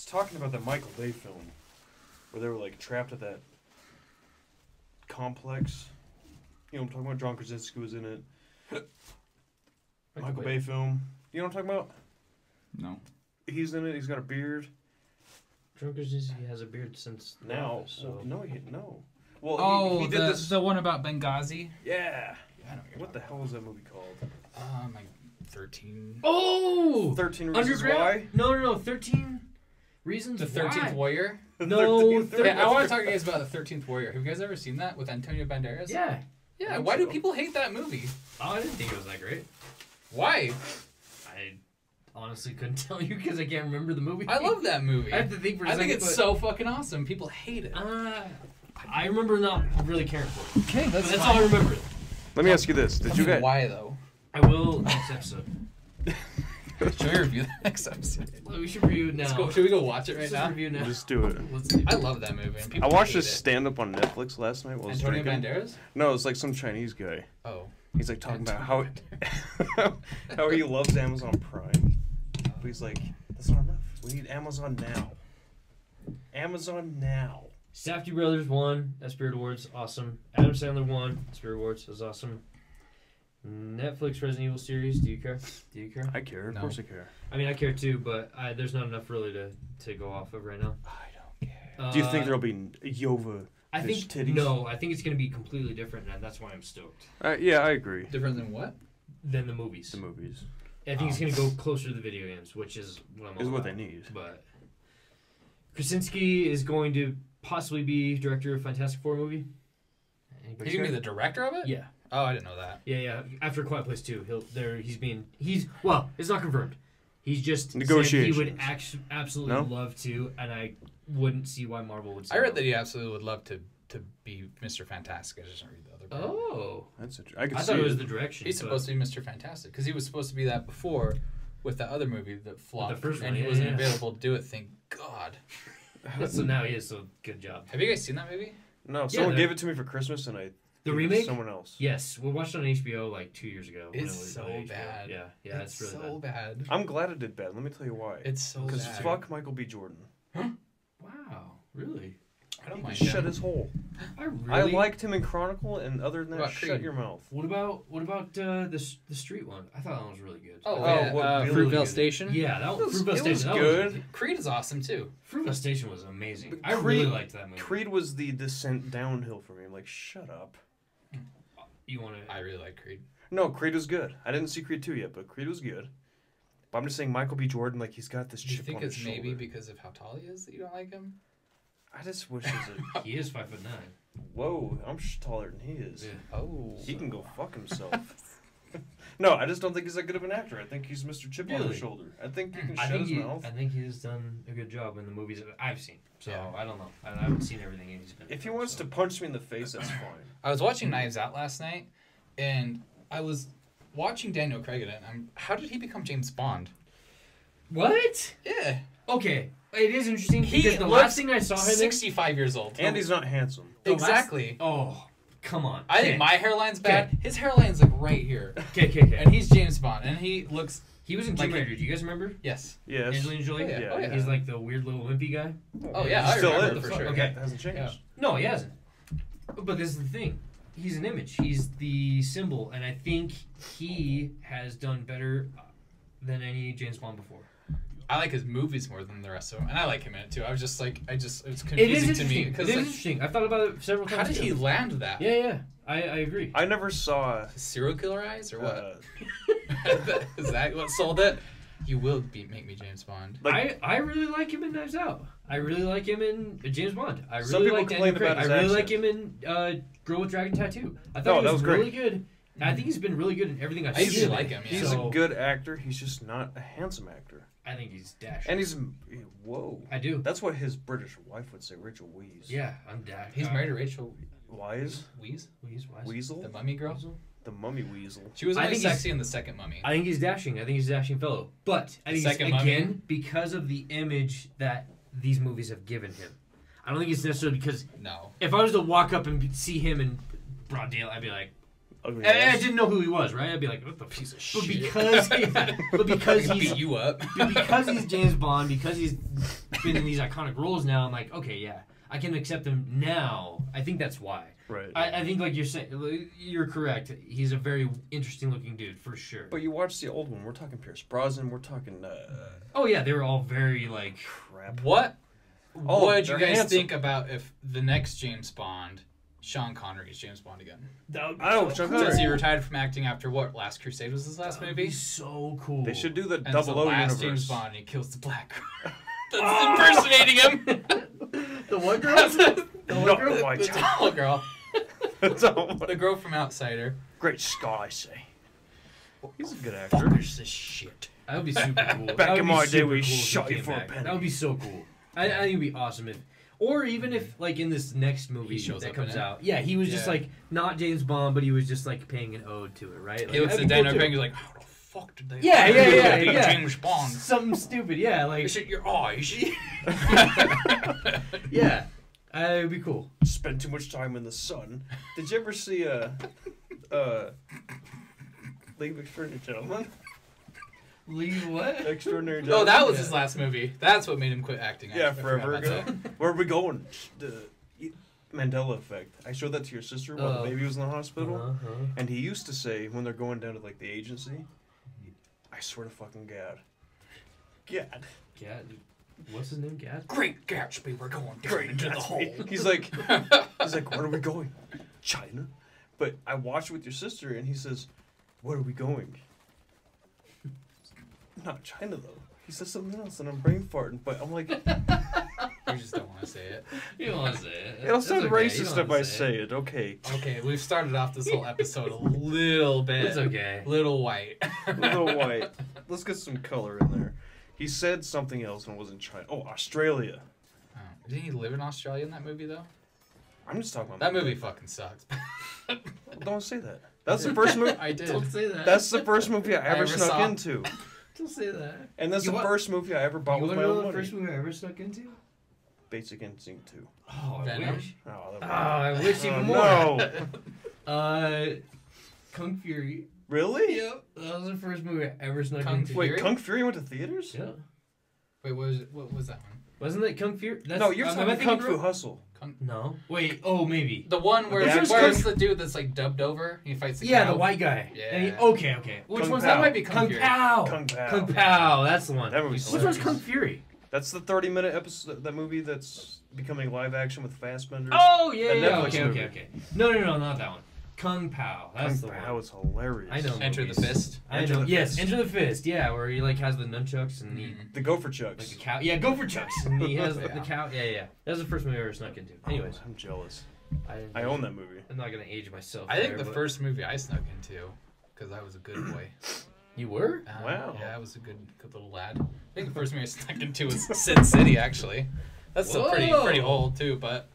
talking about that Michael Bay film where they were like trapped at that complex. You know what I'm talking about? John Krasinski was in it. Michael Bay film. You know what I'm talking about? No. He's in it. He's got a beard. John Krasinski has a beard since Now. so. No. Well, he did this. The one about Benghazi? Yeah. I know What the hell is that movie called? Like 13. Oh! 13 Reasons Why? No. 13 Reasons The 13th Why. Warrior? No, Okay, I want to talk to you guys about the 13th Warrior. Have you guys ever seen that with Antonio Banderas? Yeah. Yeah, why do people hate that movie? Oh, I didn't think it was that great. Why? I honestly couldn't tell you because I can't remember the movie. I love that movie. I have to think for a second. I think it's so fucking awesome. People hate it. I remember not really caring for it. Okay, That's all I remember. Let me ask you this. Did you guys... Why, though? I will next episode. Should we review the next episode? Well, we should review it now. Should we go watch it right Let's now? review now. Just do it. Let's do it. I love that movie. And I people watched hate this it. stand-up on Netflix last night while I was Antonio drinking. Banderas? No, it's like some Chinese guy. Oh. He's like talking about how how he loves Amazon Prime. But he's like, that's not enough. We need Amazon now. Amazon now. Safdie Brothers won at Spirit Awards. Awesome. Adam Sandler won at Spirit Awards. That was awesome. Netflix Resident Evil series. Do you care? Do you care? I care. Of No. course I care. I mean, I care too, but there's not enough really to go off of right now. I don't care. Do you think there'll be Yova? I think titties? no. I think it's going to be completely different, and that's why I'm stoked. Yeah, I agree. Different than what? Than the movies. The movies I think it's going to go closer to the video games, which is what I'm all is what about. they need. But Krasinski is going to possibly be director of Fantastic Four movie. He's going to be the director of it? Yeah. Oh, I didn't know that. Yeah. After Quiet Place 2, well, it's not confirmed. He's just said he Negotiations. would absolutely No? love to, and I wouldn't see why Marvel would say I read no. that he absolutely would love to be Mr. Fantastic. I just didn't read the other part. Oh. That's I could I see thought it was the direction. He's supposed to be Mr. Fantastic because he was supposed to be that before with that other movie that flopped. The first one, and he yeah, wasn't yeah. available to do it. Thank God. So now he is, so good job. Have you guys seen that movie? No, someone the- gave it to me for Christmas, and I The gave it to remake? someone else. Yes, we watched it on HBO like 2 years ago. when It's it was so on HBO. bad. Yeah, it's really so bad. I'm glad it did bad. Let me tell you why. It's so Because bad. fuck Michael B. Jordan. Wow, really? I don't He mind can shut him. his hole. I really. I liked him in Chronicle, and other than that, What about shut Creed? your mouth. What about the street one? I thought that one was really good. Oh, yeah, Fruitvale really good. Station? Yeah, that one. It was Fruitvale Station. That good. Was Creed is awesome too. Fruitvale Station was amazing. But I really liked that movie. Creed was the descent downhill for me. I'm like, shut up. You want to? I really like Creed. No, Creed was good. I didn't see Creed 2 yet, but Creed was good. But I'm just saying Michael B. Jordan, like, he's got this Do you chip think on his it's maybe shoulder. because of how tall he is that you don't like him? I just wish there's a... He is 5'9". Whoa, I'm taller than he is. Yeah. Oh. He can go fuck himself. No, I just don't think he's that good of an actor. I think he's Mr. Chip on Really? his shoulder. I think he can I shut think his he, mouth. I think he's done a good job in the movies that I've seen. So Yeah. I don't know. I haven't seen everything he's been. If he in, wants so. to punch me in the face, that's fine. I was watching Knives Out last night, and I was watching Daniel Craig in it. How did he become James Bond? What? Yeah. Okay, it is interesting He because the looks last thing I saw him in. 65 years old. And he's not handsome. the last- Exactly. Oh, come on. I think my hairline's bad. His hairline's like right here. Okay. And he's James Bond, and he looks... He was in Like Tomb Raider. Do you guys remember? Yes. Yes. Angelina Jolie? Oh, yeah. Oh, yeah. He's like the weird little wimpy guy. Oh, yeah, He's I still remember is. for sure. Okay. It hasn't changed. Yeah. No, he hasn't. But this is the thing. He's an image. He's the symbol, and I think he has done better than any James Bond before. I like his movies more than the rest of them, and I like him in it too. I was just like, it's It is confusing to interesting. me It because is like, interesting. I've thought about it several times. how did too. he land that? Yeah. I agree. I never saw... Serial killer eyes or what? uh, Is that what sold it? You will make me James Bond. like, I really like him in Knives Out. I really like him in James Bond. I Some really people like Daniel complain Craig. about I his really like accent. him in Girl with Dragon Tattoo. I No, thought he that was was great. really good. And I think he's been really good in everything I've I seen. usually him in. like him, yeah. he's So, a good actor. He's just not a handsome actor. I think he's dashing. And he's... Whoa. I do. That's what his British wife would say, Rachel Weisz. Yeah, I'm dashing. He's married to Rachel Wise? Weisz, Weasel? the mummy girl. The mummy weasel. She was I only think he's- sexy in the second mummy. I think he's dashing. I think he's a dashing fellow. But I think Second it's, again, Mummy? because of the image that these movies have given him. I don't think it's necessarily because No. if I was to walk up and see him in broad daylight, I'd be like, Ugly I ass. didn't know who he was, right? I'd be like, what the Piece of But shit. because, but because I can he's beat you up. but because he's James Bond, because he's been in these iconic roles now. I'm like, okay, yeah, I can accept him now. I think that's why. Right. I think like you're saying, you're correct. He's a very interesting looking dude for sure. But you watch the old one. We're talking Pierce Brosnan. We're talking. Oh yeah, they were all very like. Crap. What Oh, would you they're guys handsome. think about if the next James Bond, Sean Connery, is James Bond again? I don't. Sean Since he Connery. retired from acting after what? Last Crusade was his last That'd movie. be so cool. They should do the And it's Double the O last universe. James Bond. He kills the black girl. That's impersonating him. The what girl? the No, girl? my The child. tall girl. Don't- The girl from Outsider. Great Scott, I say. He's a good actor. Fuckers this shit. That would be super cool. Back That would in be my day, super we cool if he shot you came for a back. penny. That would be so cool. I think it'd be awesome if, or even if like in this next movie He shows that up in comes it. out, yeah, he was just Yeah. like not James Bond, but he was just like paying an ode to it, right? Like, He looks that'd at be Daniel cool, Craig. too. He's like, how the fuck did they? Yeah, yeah. James Bond. Something stupid, yeah, like Is it your eyes? yeah, it would be cool. Spend too much time in the sun. Did you ever see League of Extraordinary Gentlemen? Leave what? Extraordinary Gentlemen. Oh, that was his last movie. That's what made him quit acting. Yeah, I forgot forever about ago. that. Where are we going? The Mandela effect. I showed that to your sister while the Oh. baby was in the hospital. Uh-huh. And he used to say, when they're going down to like the agency, I swear to fucking God. Gad. Gad, what's his name? Gad. Great Gatsby, we're going down Great into the hole. Gatsby. He's like, where are we going? China. But I watched it with your sister, and he says, where are we going? Not China, though. He says something else, and I'm brain farting. But I'm like, You just don't want to say it. You don't want to say it. it'll It's sound okay, you racist don't if wanna I say it. Okay. Okay, we've started off this whole episode a little bit. It's okay. Little white. Little white. Let's get some color in there. He said something else, and it wasn't China. Oh, Australia. Oh, didn't he live in Australia in that movie though? I'm just talking about That movie fucking sucks. Don't say that. That's the first movie. I did. Don't say that. That's the first movie I ever ever snuck saw. into, Don't say that. and that's You the what? first movie I ever bought You with want my to know own the money. first movie I ever snuck into? Basic Instinct 2. Oh, I Venom? wish. Oh, Oh, I wish even oh, more. no. Kung Fury. Really? Yep, that was the first movie I ever snuck Kung into. Wait, Fury? Kung Fury went to theaters? Yeah. Wait, what was that one? Wasn't it Kung Fury? That's, No, you're am I talking thinking Kung Fu wrong? Hustle. No. Wait. Oh, maybe. The one where Which one's where's Kung- the dude that's like dubbed over? He fights the Yeah, cow. the white guy. Yeah. And okay. Which Kung one's Pao. that? Might be Kung Kung Fury. Pao. Kung Pao. Kung Pao. That's the one. That movie's Which one's hilarious. Kung Fury? That's the 30-minute episode. That movie that's becoming live action with Fassbender. Oh yeah, The yeah. Netflix Okay, movie. okay. No, not that one. Kung Pao. That's Kung the Pao one. is hilarious. I know. Enter the movies. Fist. I Enter know. the Yes, Fist. Enter the Fist. Yeah, where he like has the nunchucks and he Mhm. The Gopher Chucks. like a cow. Yeah, go for chucks. And he has the Yeah. cow. Yeah. That was the first movie I ever snuck into. Anyways, I'm jealous. I I own that movie. I'm not gonna age myself. I think there, the but- first movie I snuck into, because I was a good boy. You were? Wow. Yeah, I was a good little lad. I think the first movie I snuck into was Sin City, actually. That's still pretty Whoa. old too, but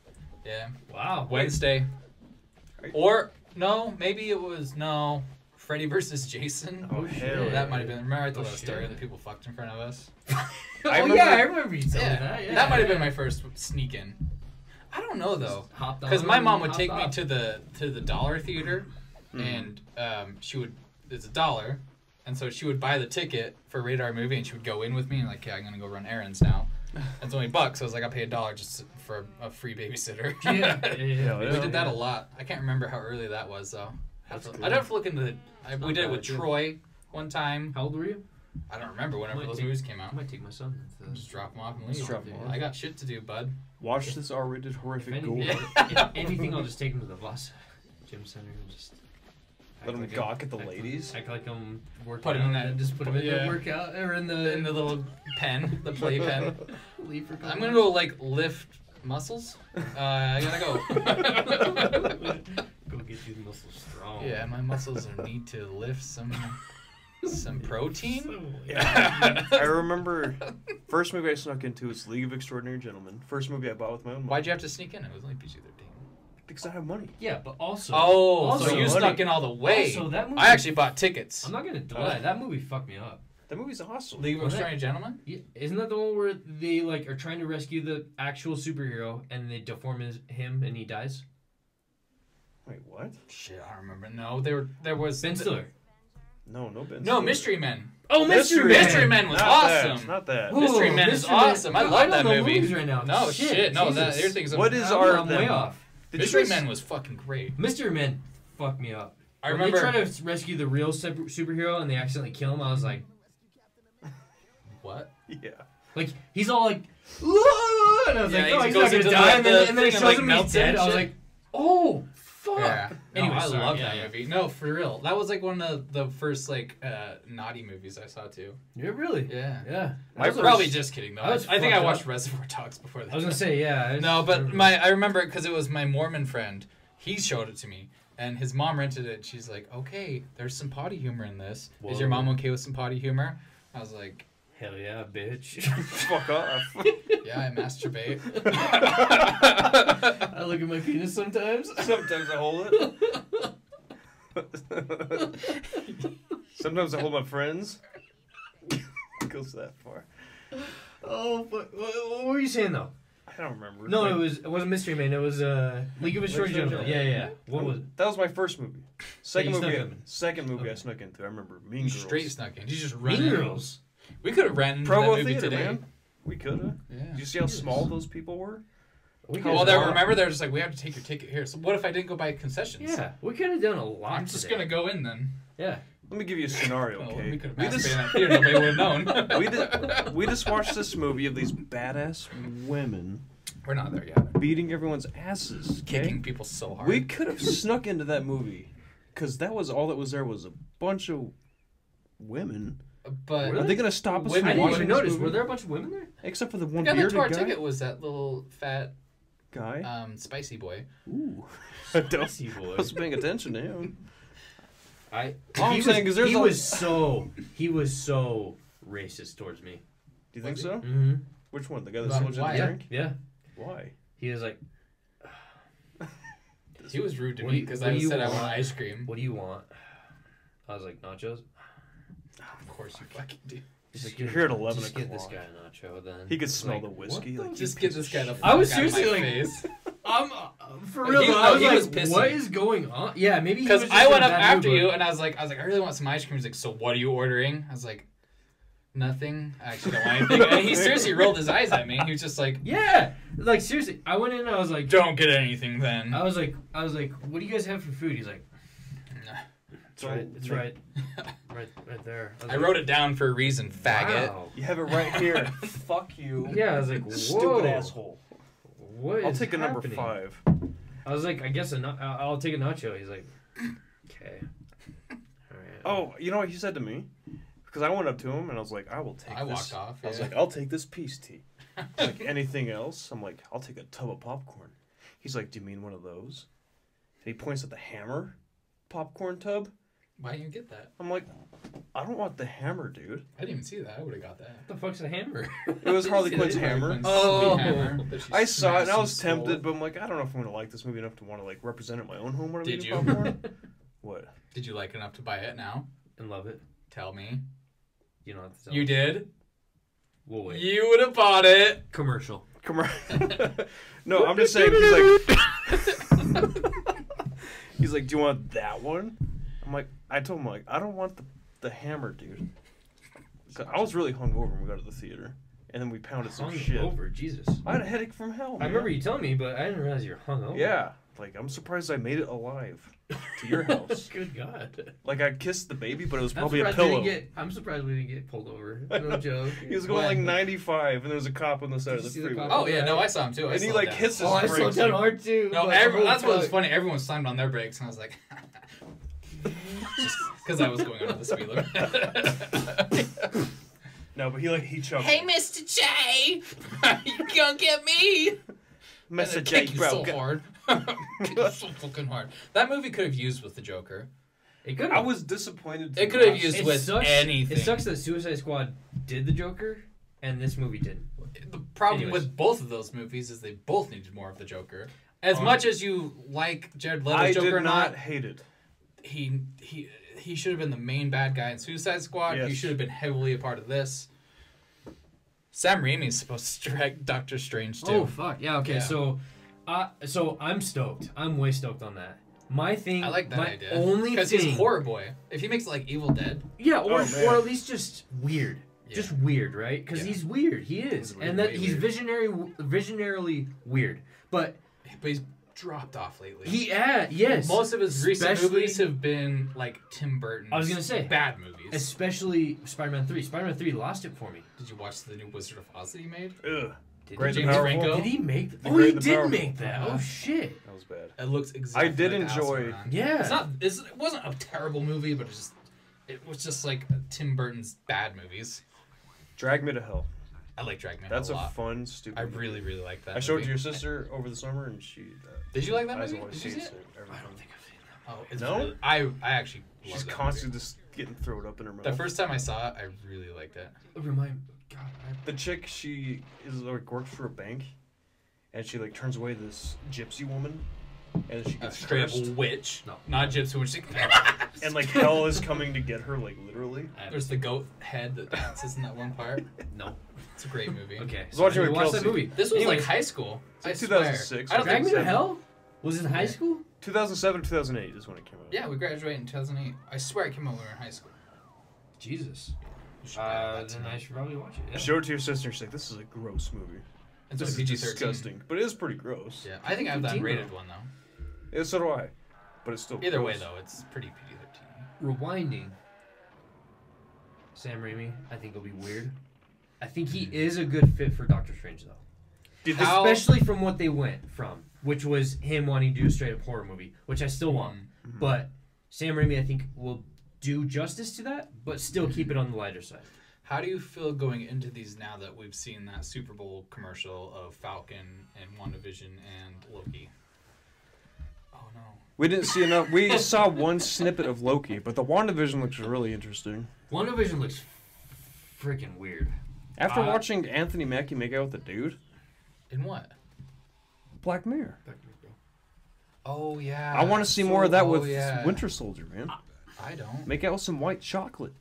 yeah. Wow. Wednesday. Right. Or no, maybe it was Freddy versus Jason. Oh, hell That might have been. Remember I told Oh, that story shit. that people fucked in front of us. I Oh remember- yeah, I remember you telling me that. Yeah, that might have been my first sneak in. I don't know though, Hopped on because my mom would hopped take me off. to the dollar theater, Mhm. and she would. It's $1, and so she would buy the ticket for a radar movie, and she would go in with me and like, yeah, I'm gonna go run errands now. It's only $1, so I was like, I'll pay $1 just for a free babysitter. Yeah. Yeah. We did that a lot. I can't remember how early that was though. That's I'd cool. have to look into it. We not did it bad, with too. Troy one time. How old were you? I don't remember whenever Might those take- movies came out. I might take my son. Just drop him off and Just leave. drop him off. I got shit to do, bud. Watch this R-rated If, horrific any, gore. if anything, I'll just take him to the Voss Gym Center and just Let him gawk at the ladies. Act like I'm working Put him in out that- and just put him in yeah. the workout or in In the the little pen, the play pen. leave for I'm gonna go like lift muscles. I gotta go. go get these muscles strong. Yeah, my muscles need to lift some protein. Yeah. I remember first movie I snuck into was League of Extraordinary Gentlemen. First movie I bought with my own money. Why'd you have to sneak in? It was only PG-13. Because I have money. Yeah, but also. Oh, also, so you money. snuck in all the way. Also, that movie. I actually bought tickets. I'm not gonna deny that movie fucked me up. That movie's awesome. League of Was Extraordinary Gentlemen? Yeah, isn't that the one where they like are trying to rescue the actual superhero and they deform him and he dies? Wait, what? Shit, I don't remember. No, there was Ben Stiller. No, no Ben. No, Stiller. Mystery Men. Oh, Mystery Man. Mystery Men was Not awesome. That, not that. Ooh, Mystery Men is Mystery Man. awesome. I Dude, love I that don't know movie. movies right now. No shit. No, Jesus. your thing's. What is our I'm way them? off. Did Mystery you guys- Men was fucking great. Mystery Men fucked me up. I When remember. they try to rescue the real superhero and they accidentally kill him, I was like, What? Yeah. like he's all like, "Whoa," and I was Yeah, like, he oh, he's goes not gonna into die, and the then it thing and, shows like, him melts he's dead. and I was shit. like, oh fuck. Yeah. Anyway, I sorry, love yeah, that yeah. movie. No, for real. That was like one of the first like naughty movies I saw too. Yeah, really. Yeah. Yeah. I was probably just kidding though. I was I think I fucked watched up. Reservoir Dogs before that. I was gonna say yeah. No, but I remember it because it was my Mormon friend. He showed it to me, and his mom rented it. She's like, "Okay, there's some potty humor in this. Is your Whoa. mom okay with some potty humor?" I was like, hell yeah, bitch. Fuck off. "Yeah, I masturbate." I look at my penis sometimes. Sometimes I hold it. Sometimes I hold my friends. It goes that far. Oh, but what were you saying though? I don't remember. No, Like, it wasn't Mystery Man. It was League of Extraordinary Gentlemen. Yeah, yeah. What was it? That was my first movie. Second you movie. snuck in. Second movie I Okay. snuck into. I remember Mean You Girls. straight snuck in. You just run Mean in. Girls. We could have ran into Provo that movie Theater, today. man. We could have. Yeah. Did you see how small those people were? We Well, could've they done- remember they're just like, we have to take your ticket here. So what if I didn't go buy concessions? Yeah, we could have done a lot. I'm just today. gonna go in then. Yeah. Let me give you a scenario, Oh, okay? we could have We masturbated just, in that theater. Nobody would have known. we just watched this movie of these badass women We're not there yet. beating everyone's asses. Okay? Kicking people so hard. We could have snuck into that movie, because that was all that was there was a bunch of women. But Really? Are they gonna stop us Women- from I didn't watching even this notice. movie? Were there a bunch of women there? Except for the the one guy that bearded tore our guy. ticket was that little fat Guy. spicy boy. Ooh. I Spicy boy. was paying attention to him. All I'm saying is there's he a- was so racist towards me. Do you think Was so? Mm-hmm. Which one? The guy that But sold you why? the Yeah, drink? yeah. Why? He was like, He was rude to What me do you- because what I do you said I want want? ice cream. "What do you want?" I was like, "Nachos." Of course you fucking do. He's like, Just you're get- here at 11 Just get this o'clock. guy a nacho then. He could It's smell like, the whiskey. what Like, Just you get piece this of guy the shit. fuck I was out of my seriously like- face. I'm for real He- though. no, I was he was like, pissing. "What is going on?" Yeah, maybe he Because was I just went in up a bad after mood, you but- and I was like, I really want some ice cream. He's like, so what are you ordering? I was like, nothing. I actually don't want anything. And he seriously rolled his eyes at me. He was just like, Yeah, like seriously, I went in and I was like, don't get anything then. I was like, "What do you guys have for food?" He's like, So, It's right there. I wrote it down for a reason, faggot. Wow. You have it right here. Fuck you. Yeah, I was like, "Whoa, Stupid asshole. What is I'll take a number happening?" 5. I was like, "I guess I'll take a nacho." He's like, "Okay." All right. Oh, you know what he said to me? Because I went up to him and I was like, I will take I this. walked off. I was yeah. like, I'll take this piece, T. Like, anything else? I'm like, I'll take a tub of popcorn. He's like, do you mean one of those? And he points at the Hammer popcorn tub. Why didn't you get that? I'm like, I don't want the Hammer, dude. I didn't even see that. I would have got that. What the fuck's a hammer? It was Harley See, Quinn's that Hammer. Harley Quinn's Oh. sweet hammer that she I saw it and I smashed was stole. tempted, but I'm like, I don't know if I'm going to like this movie enough to want to like represent it in my own home when I'm Did eating you? popcorn. What? Did you like enough to buy it now? And love it. Tell me. You know what to tell You me. did? We'll wait. You would have bought it. Commercial. Come on. No, I'm just saying. He's like, he's like, do you want that one? I'm like, I told him like, I don't want the Hammer, dude. 'Cause I was really hungover when we got to the theater, and then we pounded some shit. Over, Jesus. I had a headache from hell. I Man. remember you telling me, but I didn't realize you were hungover. Yeah, like I'm surprised I made it alive to your house. Good God. Like I kissed the baby, but it was I'm probably a surprised we pillow. didn't I'm surprised we didn't get pulled over. No joke. He was going What? like 95, and there was a cop on the side Did of you the see the freeway. cop? Oh, yeah. No, I saw him too. I And he slowed like down. hits his Oh, I brakes. slowed down hard too. No, but holy that's what was fuck. funny. Everyone slammed on their brakes, and I was like, because I was going under the speed limit. No, but he chuckled. Hey, Mr. J, you gonna get me? Mr. And J, kick you bro. so hard, kick you so fucking hard. That movie could have used with the Joker. It could I was disappointed. It could have not used see- with sucks, anything. It sucks that Suicide Squad did the Joker and this movie didn't. The problem Anyways. with both of those movies is they both needed more of the Joker. As much as you like Jared Leto's I Joker did or not not, hate it. he should have been the main bad guy in Suicide Squad. Yes. He should have been heavily a part of this. Sam Raimi is supposed to direct Doctor Strange too. Oh fuck. Yeah, okay. Yeah. So I'm stoked. I'm way stoked on that. My thing. I like that my idea. Only because thing. he's horror boy. If he makes it like Evil Dead, Yeah, or man. at least just weird. Yeah. Just weird, right? Because Yeah. he's weird. He is, He's weird, and that way he's weird. visionarily weird. But he's dropped off lately. yes. Most of his recent Especially- movies have been like Tim Burton's. I was gonna say, bad movies. Especially Spider-Man 3. Spider-Man 3 lost it for me. Did you watch the new Wizard of Oz that he made? Ugh. Did Great he? and James Powerful. Franco? Did he make that? The Oh, Great he and the did Powerful. make that. Uh-huh. Oh shit. That was bad. It looks exactly. I did like Alice in enjoy- Wonderland. Yeah. It's not. It wasn't a terrible movie, but it was just like Tim Burton's bad movies. Drag Me to Hell. I like Drag Me That's a a lot. fun, stupid. I movie. really, really like that. I showed it movie. to your sister over the summer, and she. Did you like that I movie? always Did you see hates it? everything. I don't think I've seen that. Oh, it's No? really, I actually. She's love that constantly just getting thrown up in her mouth. movie. The first time I saw it, I really liked it. Remind. God. The chick, she is like works for a bank, and she like turns away this gypsy woman, and she A gets straight up cursed, witch, No. not gypsy witch. and like hell is coming to get her, like literally. There's the goat head that dances in that one part. No. It's a great movie. Okay. was watching I with watched that Kelsey. movie. This was Anyways, like high school. I like swear. 2006 I don't Drag think. Me to 2007. Hell was in high Yeah. school. 2007, 2008 is when it came out. Yeah, we graduated in 2008. I swear it came out when we were in high school. Jesus. You should add that Then to I me. should probably watch it. I Yeah. showed it to your sister, and she's like, "This is a gross movie. It's This a is PG-13. disgusting, but it is pretty gross." Yeah, I think I have the 15 unrated though. one though. Yeah, so do I, but it's still. Either way gross. though, it's pretty PG-13. Rewinding. Sam Raimi, I think will be weird. I think he is a good fit for Doctor Strange though. Did How- Especially from what they went from, which was him wanting to do a straight up horror movie, which I still want. Mm-hmm. But Sam Raimi, I think, will do justice to that, but still keep it on the lighter side. How do you feel going into these now that we've seen that Super Bowl commercial of Falcon and WandaVision and Loki? Oh no. We didn't see enough. We saw one snippet of Loki, but the WandaVision looks really interesting. WandaVision looks freaking weird. After watching Anthony Mackie make out with the dude, In what? Black Mirror. Oh yeah. I want to see more of that with yeah. Winter Soldier, man. I don't. Make out with some white chocolate.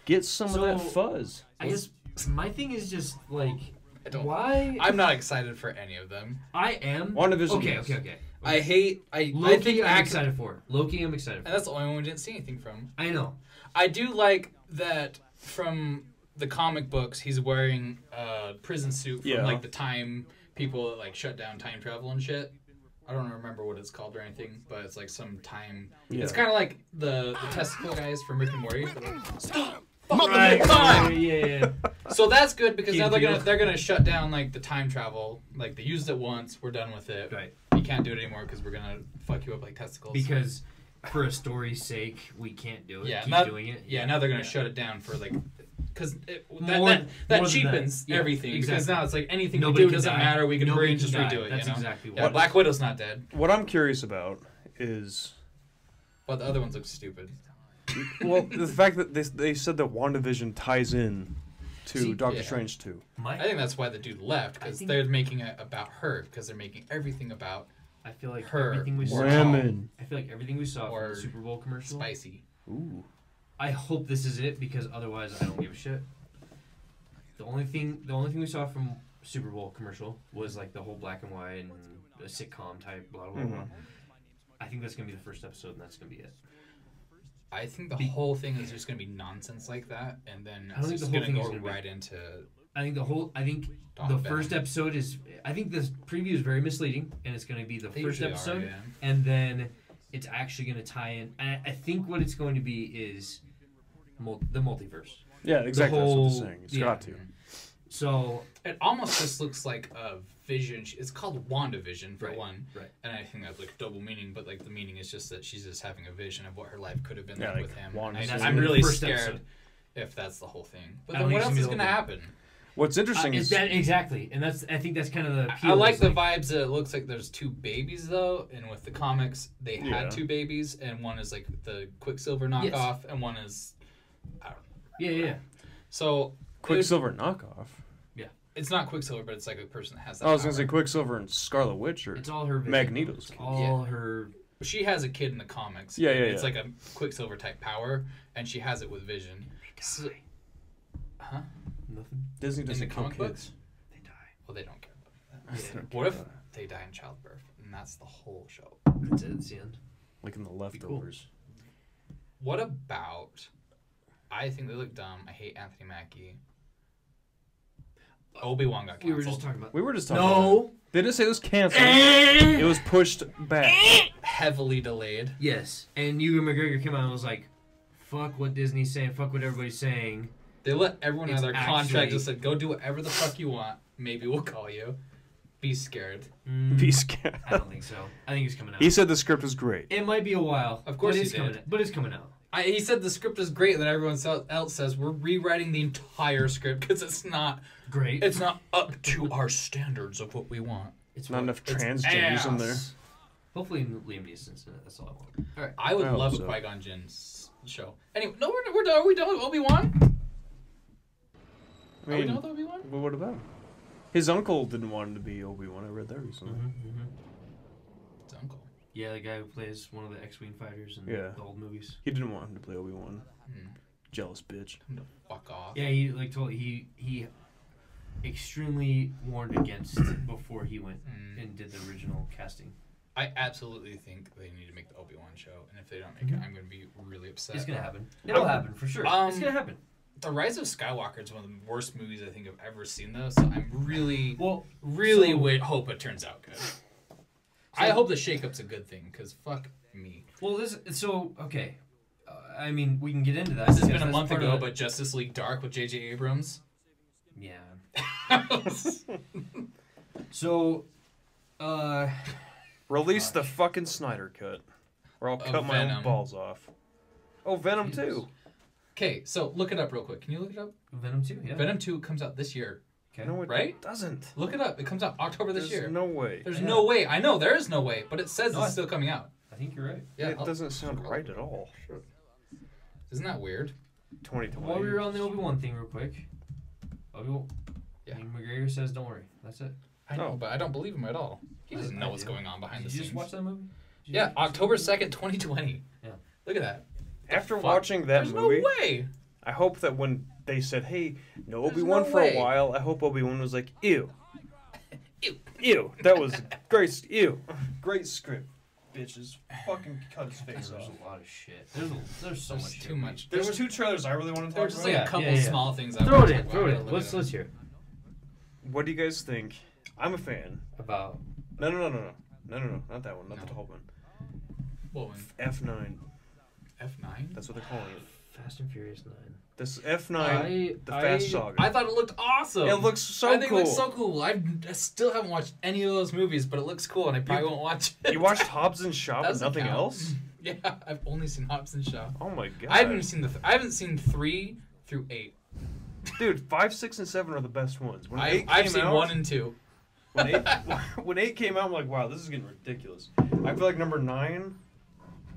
Get some of that So- fuzz. I guess my thing is just like, I don't. why? I'm not excited for any of them. I am. WandaVision. Okay, yes. okay. I hate. I Loki, think I'm act- excited for. Loki, I'm excited And for. that's the only one we didn't see anything from. I know. I do like that from the comic books. He's wearing a prison suit from Yeah. like the time people that like shut down time travel and shit. I don't remember what it's called or anything, but it's like some time. Yeah. It's kind of like the testicle guys from Rick and Morty. Stop. Right, Time. yeah. So that's good because Key now and Peele. they're gonna shut down like the time travel. Like they used it once, we're done with it. Right. You can't do it anymore because we're gonna fuck you up like testicles. Because for a story's sake, we can't do it. Yeah, Keep not- doing it. yeah, now they're gonna shut it down for like because More that than cheapens that. Yeah, everything because exactly. now it's like anything Nobody we do can doesn't die. matter. We can Nobody hurry and can just die. redo it. That's you know? exactly Yeah, what. Black Widow's not dead, What I'm curious about is, but the other ones look stupid. well, the fact that they said that WandaVision ties in to See, Doctor yeah. Strange 2. I think that's why the dude left because think- they're making it about her because they're making everything about I feel like her everything we saw. Women. I feel like everything we saw Or from the Super Bowl commercial. spicy. Ooh. I hope this is it because otherwise I don't give a shit. The only thing we saw from Super Bowl commercial was like the whole black and white and a sitcom type blah blah blah. Mhm. I think that's gonna be the first episode and that's gonna be it. I think the whole thing is just gonna be nonsense like that, and then I don't it's think just the whole gonna thing go is gonna be- right into. I think Dawn the of first Venom. episode is. I think the preview is very misleading, and it's going to be the They first usually are, episode, yeah. and then it's actually going to tie in. I think what it's going to be is the multiverse. Yeah, exactly. That's what whole- they're saying. It's yeah. got to. So It almost just looks like a vision. It's called WandaVision for Right, one, right. and I think that's like double meaning. But like the meaning is just that she's just having a vision of what her life could have been Yeah, like like with him. Wanda And Vision. I'm That's really the first scared episode. if that's the whole thing. But I then don't what think else it's is gonna going to be the happen? What's interesting is exactly, and I think that's kind of the. I appeal like is, the vibes that it looks like there's two babies though, and with the comics they Yeah. had two babies, and one is like the Quicksilver knockoff, and one is I don't know. Yeah. So Quicksilver knockoff. it's not Quicksilver, but it's like a person that has that. I was going to say power. Quicksilver and Scarlet Witch or It's all her. Vision. Magneto's It's kid. all her. She has a kid in the comics. Yeah, and yeah, It's yeah. like a Quicksilver type power, and she has it with Vision. So, huh? Nothing. Disney In the doesn't kill comic kids. books? They die. Well, they don't care about that. What if they die in childbirth and that's the whole show? That's it. It's the end. Like in the leftovers. What about? I think they look dumb. I hate Anthony Mackie. Obi-Wan got canceled. We were just talking about. We were just talking about No. They didn't say it was canceled. It was pushed back. Heavily delayed. Yes, and Ewan McGregor came out and was like, "Fuck what Disney's saying. Fuck what everybody's saying." They let everyone have It's their contract. actually- Just said, go do whatever the fuck you want. Maybe we'll call you. Be scared. Be scared. I don't think so. I think he's coming out. He said the script was great. It might be a while. Of course but he it's did. coming. But it's coming out. He said the script is great, and then everyone else says we're rewriting the entire script because it's not Great. It's not up to our standards of what we want. It's Not enough It's transgenders in there. ass. Hopefully Liam Neeson's in it. That's all I want. All right. I would I hope love so. a Qui-Gon Jinn's show. Anyway, no, we're done. Are we done with Obi-Wan? I Are we mean, done with Obi-Wan? well, what about him? His uncle didn't want him to be Obi-Wan. I read that recently. His uncle. Yeah, the guy who plays one of the X-Wing fighters in Yeah. the old movies. He didn't want him to play Obi-Wan. Hmm. Jealous bitch. Fuck off. Yeah, he he extremely warned against before he went and did the original casting. I absolutely think they need to make the Obi-Wan show, and if they don't make it, I'm going to be really upset. It's gonna happen. It'll happen for sure. It's gonna happen. The Rise of Skywalker is one of the worst movies I think I've ever seen, though. So I'm really, Well, hope it turns out good. I hope the shakeup's a good thing, because fuck me. well, okay. I mean, we can get into that. This has because been a that's month part ago, of but Justice League Dark with J.J. Abrams. yeah. So, Release the fucking Snyder cut, or I'll cut my own Venom. balls off. Oh, Venom Jesus. too. Okay, so look it up real quick. Can you look it up? Venom 2, yeah. Venom 2 comes out this year. Okay. No, it Right? doesn't. Look it up. It comes out October this There's year. no way. There's Yeah. no way. I know there is no way, but it says No, it's still coming out. I think you're right. Yeah, It doesn't sound right at all. Isn't that weird? 2020. While we were on the Obi-Wan thing real quick. Obi-Wan. Yeah. McGregor says, don't worry. That's it. I know, Oh. but I don't believe him at all. He doesn't know what's do. going on behind Did the you scenes. just watch that movie? Did you Yeah, watch October 2nd, 2020. Yeah. Look at that. After Fuck. watching that There's movie, no way. I hope that when they said, "Hey, no There's Obi-Wan no for way. a while," I hope Obi-Wan was like, "Ew, Ew. ew, that was great, ew, great script, bitches, fucking cut his it? face There's off." a lot of shit. There's so There's much too shit. much. There's two trailers I really want to There were talk just about. like Yeah, a couple yeah, yeah. small things. I Throw was it like, in. wow, Throw I it gotta in. look Let's it up. hear it. What do you guys think? I'm a fan. About No, not that one, not the No. tall one. What one? F9. F9? That's what they're calling it. Fast and Furious 9. This F9, the Fast Saga. I thought it looked awesome. It looks so I think cool. it looks so cool. I still haven't watched any of those movies, but it looks cool, and I probably won't watch it. You watched Hobbs and Shaw, but Doesn't nothing count. else? Yeah, I've only seen Hobbs and Shaw. Oh my god! I haven't seen I haven't seen 3 through 8. Dude, 5, 6, and 7 are the best ones. When 8 I've came seen out, 1 and 2. When 8, when 8 came out, I'm like, wow, this is getting ridiculous. I feel like number 9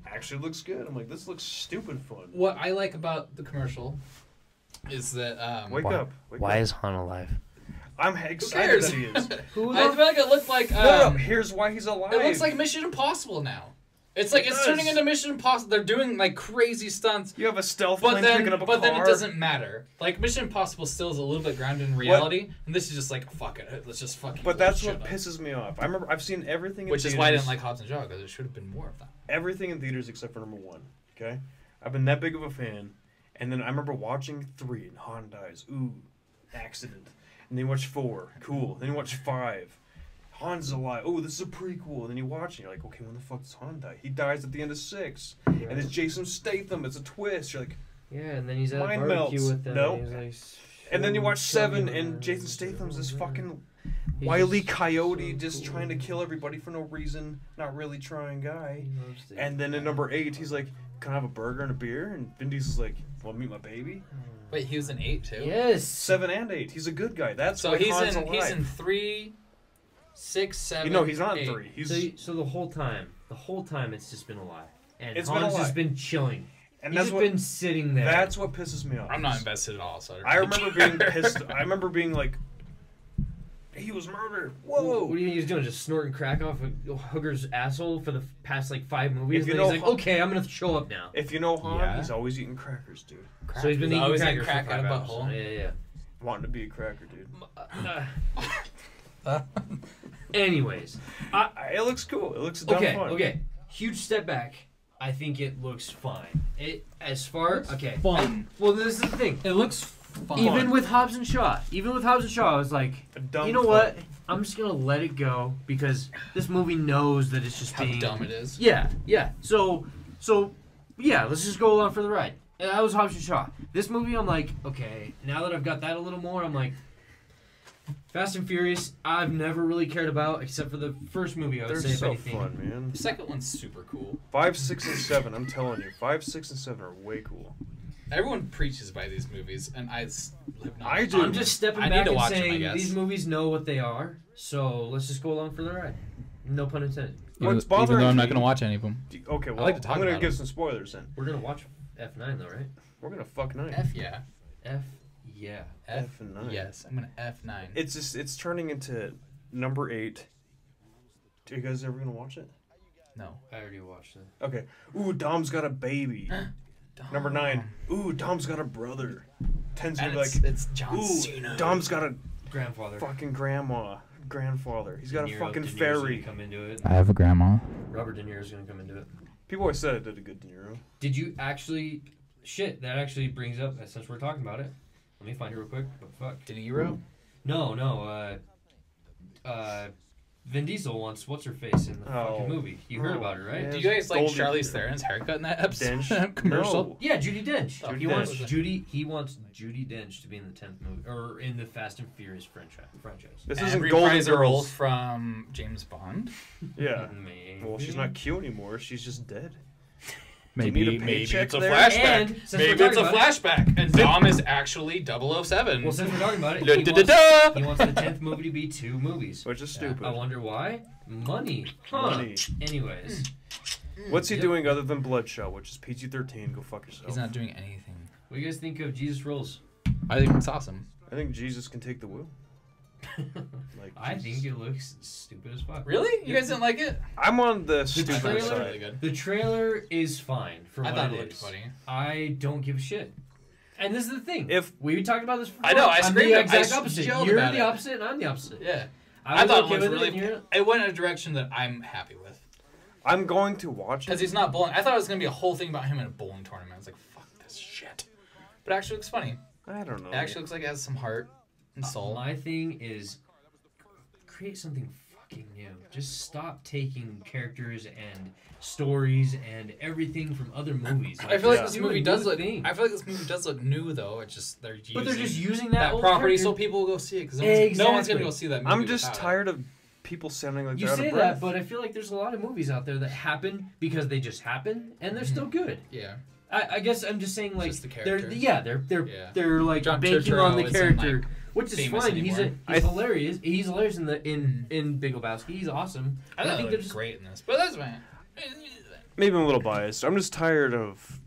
actually looks good. I'm like, this looks stupid fun. What I like about the commercial is that Wake up. is Han alive? I'm who excited cares? that he is. I feel like it looked like No, here's why he's alive. it looks like Mission Impossible now. It's like It it's turning does. into Mission Impossible. They're doing like crazy stunts. You have a stealth But plane then, picking up a car. it doesn't matter. Like Mission Impossible still is a little bit grounded in reality, and this is just like fuck it, let's just fucking. But blow that's shit what up. pisses me off. I remember I've seen everything in Which theaters. is why I didn't like Hobbs and Shaw, because there should have been more of that. Everything in theaters except for number 1. Okay? I've been that big of a fan. And then I remember watching 3 and Han dies. Ooh, accident. And then you watch 4. Cool. Then you watch 5. Han's alive. Oh, this is a prequel. And then you watch and you're like, okay, when the fuck does Han die? He dies at the end of 6. And it's Jason Statham. It's a twist. You're like, Yeah, and then he's at Mind a barbecue melts. with them. No. And, he's like, and then you watch show 7 me and that. Jason Statham's this fucking He's wily just coyote so just cool. trying to kill everybody for no reason. Not really trying guy. He loves the- And then in number 8, he's like, can I have a burger and a beer? And Vin Diesel's like, want to meet my baby? Wait, he was in 8 too. Yes. 7 and 8. He's a good guy. That's So why he's Han's in alive. he's in 3, 6, 7. You know, he's not in 8. 3. He's So the whole time it's just been a lie. And It's been a Han's lie. just been chilling. and He's that's just what been sitting there. that's what pisses me off. I'm not invested at all. So I remember being pissed. I remember being like, he was murdered. Whoa. What do you think he was doing? Just snorting crack off a hooker's asshole for the past like 5 movies? If you And know he's like, Han- okay, I'm gonna show up now. If you know Han, Yeah. he's always eating crackers, dude. So he's been eating always crackers crack for out 5 of hours. butthole. Yeah. Wanting to be a cracker, dude. Anyways, It looks cool. It looks dumb fun. Okay. Huge step back. I think it looks fine. Fun. Well, this is the thing. It looks fun. Even with Hobbs and Shaw, I was like, you know what? Fun. I'm just gonna let it go because this movie knows that it's just How being dumb it is. Yeah. So yeah, let's just go along for the ride. And that was Hobbs and Shaw. This movie, I'm like, okay. Now that I've got that a little more, I'm like, Fast and Furious. I've never really cared about except for the first movie. I would They're say, if so anything. fun, man. The second one's super cool. 5, 6, and 7. I'm telling you, 5, 6, and 7 are way cool. Everyone preaches by these movies, and I have not. I do. I'm just stepping I back need to and watch them, I saying guess. these movies know what they are, so let's just go along for the ride. No pun intended. What's Even bothering though I'm not me- going to watch any of them. Okay, well, like to talk I'm gonna about give it. some spoilers then. We're gonna watch F9 though, right? We're gonna fuck 9. F yeah. F, yeah. F and 9. Yes, I'm gonna F9. It's turning into number 8. Are you guys ever gonna watch it? No. I already watched it. Okay. Ooh, Dom's got a baby. Number 9. Ooh, Dom's got a brother. 10's gonna And be like, it's John ooh, Cena. Dom's got a Grandfather. fucking grandfather. He's got De a Niro- fucking De Niro's fairy. gonna come into it. I have a grandma. Robert De Niro's gonna come into it. People always said I did a good De Niro. Did you actually? Shit, that actually brings up since we're talking about it. Let me find it real quick. But fuck. De Niro? No. Vin Diesel wants what's her face in the fucking movie. You heard about it, right? yeah. Do you guys like Goldie Charlize Hair. Theron's haircut in that episode? Dench? commercial? No. Yeah, Judi Dench. Judi He wants Dench. He wants Judi Dench to be in the 10th movie or in the Fast and Furious franchise. This And isn't Golden reprise a role Girls. from James Bond. Yeah. Maybe. Well, she's not cute anymore. She's just dead. Maybe need a paycheck it's a there? flashback. And since Maybe we're it's a talking about flashback. And Dom is actually 007. Well, since we're talking about it, Da-da-da-da! he wants the 10th movie to be 2 movies. Which is stupid. I wonder why. Money. Huh. Money. Anyways. What's he Yep. doing other than Bloodshot, which is PG-13? Go fuck yourself. He's not doing anything. What do you guys think of Jesus Rolls? I think it's awesome. I think Jesus can take the wheel. Like I Jesus. think it looks stupid as fuck. Really? You guys didn't like it? I'm on the I stupid thought it was trailer? side. really good. The trailer is fine for I what thought it it looked is. funny. I don't give a shit. And this is the thing. If We talked about this before. I know, I I'm screamed the it. I exact opposite. yelled You're about the it. opposite and I'm the opposite. Yeah. I thought okay it was with really. and you're- It went in a direction that I'm happy with. I'm going to watch Because it, he's not bowling. I thought it was going to be a whole thing about him in a bowling tournament. I was like, fuck this shit. But it actually looks funny. I don't know. It actually looks like it has some heart and soul. My thing is create something fucking new. Just stop taking characters and stories and everything from other movies. I feel like Yeah. this Do a movie new does look. thing. I feel like this movie does look new though. It's just they're using. But they're just using that old property character. so people will go see it because no one's Exactly. gonna go see that movie. I'm just without it. tired of people sounding like You they're out say of breath. that, but I feel like there's a lot of movies out there that happen because they just happen and they're still good. Yeah. I guess I'm just saying like Just the they're characters. yeah they're like John banking Turturro on the isn't, character, like, which is famous fine. He's anymore. hilarious. He's hilarious in the in Big Lebowski. He's awesome. I And think they're they're just great in this, but that's fine. Maybe I'm a little biased. I'm just tired of,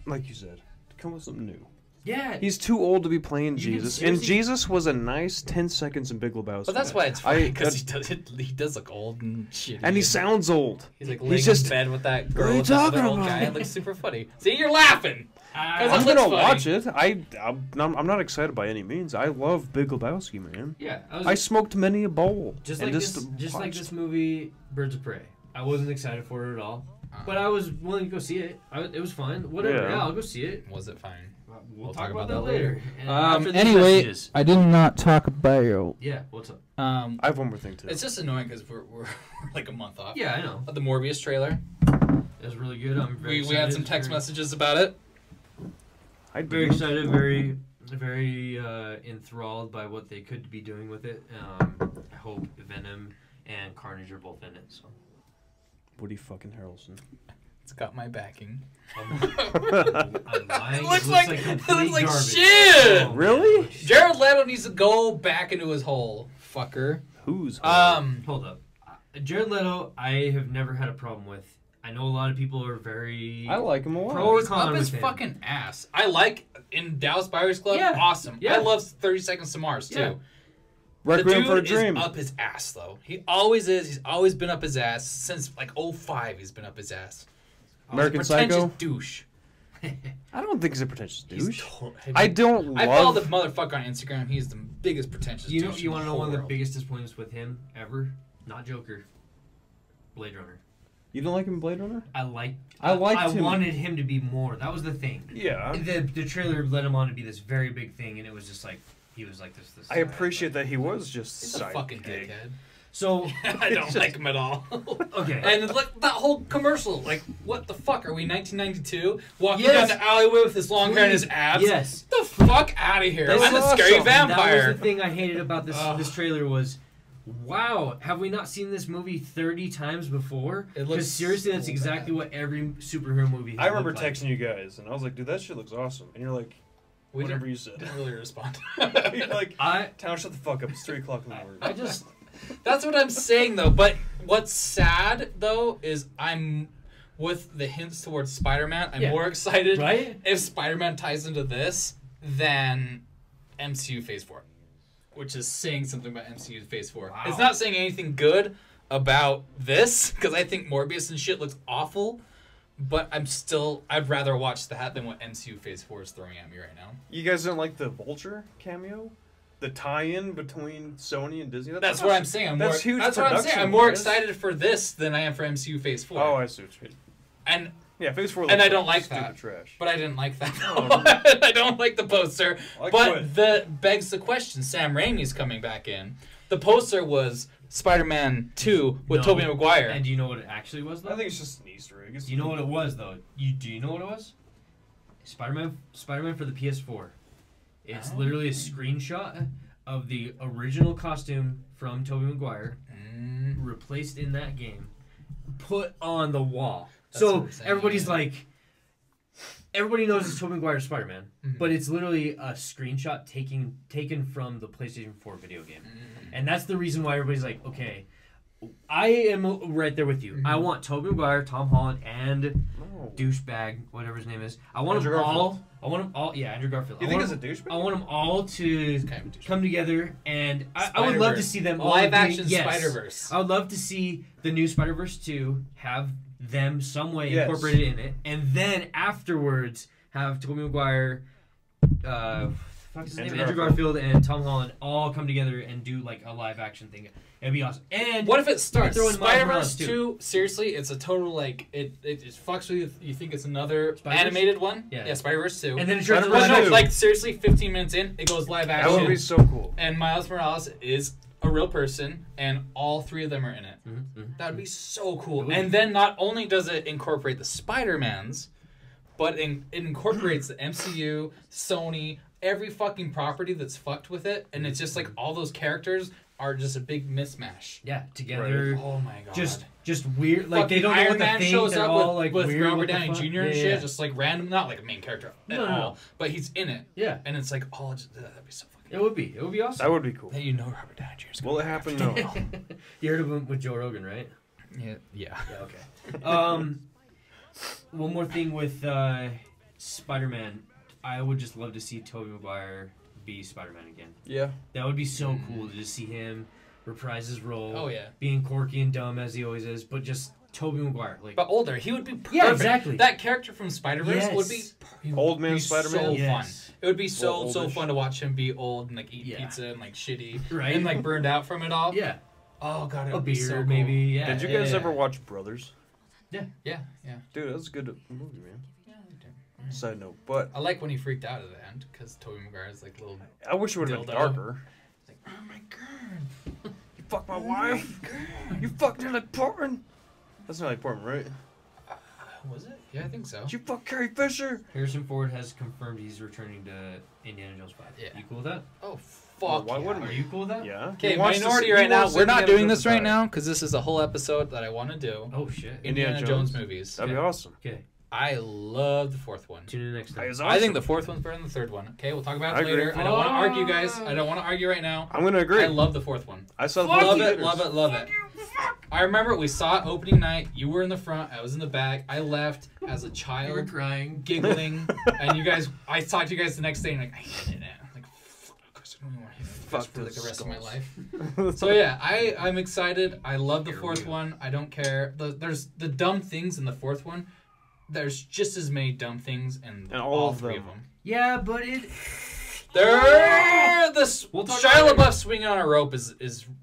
like you said, come with something new. yeah. He's too old to be playing You can Jesus, and seriously- Jesus was a nice 10 seconds in Big Lebowski. But that's why it's I- funny because he does look old and shitty. And he sounds old. He's like he's laying just- in bed with that What are girl you with that other talking old about? guy. It looks super funny. See, you're laughing. I- I'm It gonna looks watch funny. it. I'm not excited by any means. I love Big Lebowski, man. yeah. I smoked many a bowl. just and like this, just like watched. this movie, Birds of Prey. I wasn't excited for it at all, but I was willing to go see it. It was fine. Whatever. Yeah. Yeah, I'll go see it. Was it fine? We'll talk about that later. And Um, after these anyway, messages. I did not talk about your. Yeah. What's up? I have one more thing too. It's just annoying because we're like a month off. Yeah, I know. The Morbius trailer. It was really good. I'm very We had some text messages about it. I'd Very be excited, very enthralled by what they could be doing with it. I hope Venom and Carnage are both in it. So Woody fucking Harrelson. It's got my backing. I'm lying. It looks like complete like garbage. shit. Oh, Really? Jared Leto needs to go back into his hole, fucker. Who's? Hold up. Jared Leto, I have never had a problem with. I know a lot of people are very. I like him a lot. Pro or He's con up his with him. fucking ass. I like in Dallas Buyers Club. Yeah. Awesome. Yeah. I love 30 Seconds to Mars too. Yeah. Requiem the for a dude Dream. is up his ass though. He always is. He's always been up his ass since like 05. He's been up his ass. American He's a pretentious Psycho. douche. I don't think he's a pretentious douche. I don't follow the love... motherfucker on Instagram. He's the biggest pretentious douche. You want to know one of the world. biggest disappointments with him ever? Not Joker. Blade Runner. You don't like him in Blade Runner? I liked I him. wanted him to be more. That was the thing. Yeah. The trailer led him on to be this very big thing, and it was just like he was like this. I appreciate that he was just He's a fucking dickhead. So I don't like him at all. Okay. And like that whole commercial, like what the fuck? Are we 1992? Walking Yes. down the alleyway with his long hair and his abs? Yes. Get the fuck out of here! That I'm was a scary awesome. That vampire. was the thing I hated about this trailer was, wow, have we not seen this movie 30 times before? It looks Because seriously, that's so exactly bad. what every superhero movie has I remember looked like. texting you guys, and I was like, dude, that shit looks awesome. And you're like, We whatever didn't- you said. Didn't really respond. You're like, I Town, shut the fuck up. It's 3 o'clock in the morning. I just That's what I'm saying though. But what's sad though is I'm with the hints towards Spider-Man. I'm more excited right? if Spider-Man ties into this than MCU Phase 4, which is saying something about MCU Phase 4. Wow. It's not saying anything good about this because I think Morbius and shit looks awful. But I'd rather watch that than what MCU Phase 4 is throwing at me right now. You guys don't like the Vulture cameo? The tie-in between Sony and Disney? That's what I'm saying. That's huge That's what I'm saying. production, I'm more guys. excited for this than I am for MCU Phase 4. Oh, I see what you mean. And Yeah, Phase 4 looks And I don't like stupid that. trash. But I didn't like that. Oh, I don't like the poster. I But quit. the begs the question. Sam Raimi's coming back in. The poster was Spider-Man 2 with No. Tobey Maguire. And do you know what it actually was though? I think it's just an Easter egg. It's Do you know what it was though? Do you know what it was? Spider-Man for the PS4. It's literally a screenshot of the original costume from Tobey Maguire replaced in that game, put on the wall. That's what So I'm saying, everybody's yeah. like, everybody knows it's Tobey Maguire Spider-Man, but it's literally a screenshot taken from the PlayStation 4 video game, and that's the reason why everybody's like, okay, I am right there with you. I want Tobey Maguire, Tom Holland, and No. douchebag, whatever his name is. I want Andrew them all. Garfield. I want them all. Yeah, Andrew Garfield. You I think want it's a them- douchebag? I want them all to kind of a douchebag. come together, and I would love to see them all live doing- action yes. Spider-Verse. I would love to see the new Spider-Verse 2 have them some way Yes. incorporated in it, and then afterwards have Tobey Maguire, fuck his name, Andrew Garfield, and Tom Holland all come together and do like a live action thing. It'd be awesome. And What if it starts throw in Miles Spider-Verse Morales, 2? Seriously, it's a total like it fucks with you. You think it's another Spider-Verse? animated one? Yeah. Spider-Verse 2. and then it turns Spider-Verse around. no, two. like seriously, 15 minutes in, it goes live That action. would be so cool. And Miles Morales is a real person, and all 3 of them are in it. Mhm. That would be so It cool. would And be. then not only does it incorporate the Spider-Mans, but it incorporates the MCU, Sony, every fucking property that's fucked with it, and it's just like all those characters are just a big mismatch. Yeah, together. Oh my god. Just weird. Like they Fucking don't know Iron what to Man think. shows They're up all with, like with weird. Robert what the Downey fuck? Jr. and Yeah, shit, yeah. just like random, not like a main character at No, no, all, but he's in it, Yeah, and it's like, oh, that'd be so fucking. it would be. It would be awesome. That would be cool. Hey, you know Robert Downey Jr. is Will it happen? No. You heard of him with Joe Rogan, right? Yeah. Yeah. Okay. One more thing with Spider-Man, I would just love to see Tobey Maguire be Spider-Man again. Yeah. That would be so cool to just see him reprise his role. Oh yeah. Being quirky and dumb as he always is, but just Tobey Maguire, like. But older, he would be perfect. Yeah, exactly. That character from Spider-Verse would be he would Old man be Spider-Man? So Yes. fun. It would be so Oldish. fun to watch him be old and like eat Yeah. pizza and like shitty Right. and like burned out from it all. Yeah. Oh god, it A would be beard, so cool. maybe. Yeah. Did you yeah, guys yeah. ever watch Brothers? Yeah. Dude, that was a good movie, man. Yeah, Side note, but I like when he freaked out at the end because Tobey Maguire's like little. I wish it would have been Dildo. darker. Like, oh my god. You fucked my wife. You fucked Natalie Portman. That's Natalie Portman, right? Was it? Yeah, I think so. Did you fuck Carrie Fisher? Harrison Ford has confirmed he's returning to Indiana Jones 5. Yeah. You cool with that? Oh fuck. Well, why yeah. wouldn't Are we? you cool with that? Yeah. Okay, He wants to minority see- right he now. wants We're not Indiana doing Jones this right back. now because this is a whole episode that I want to do. Oh shit. Indiana Jones movies. That'd be awesome. Okay. I love the 4th one. Tune in next time. It's I think awesome. the 4th one's better than the 3rd one. Okay, we'll talk about I it agree. later. I don't want to argue, guys. I don't want to argue right now. I'm gonna agree. I love the 4th one. I saw the Love fourth it, theaters. love it, love it. I remember we saw it opening night. You were in the front. I was in the back. I left as a You were child, crying. giggling, and you guys. I talked to you guys the next day, and like I hated it. I'm like, fuck, I don't want to hear this for like the rest of my life. So yeah, I'm excited. I love the 4th one. I don't care. There's the dumb things in the 4th one there's just as many dumb things in And all three of them. Yeah, but it. We'll Shia LaBeouf swinging on a rope is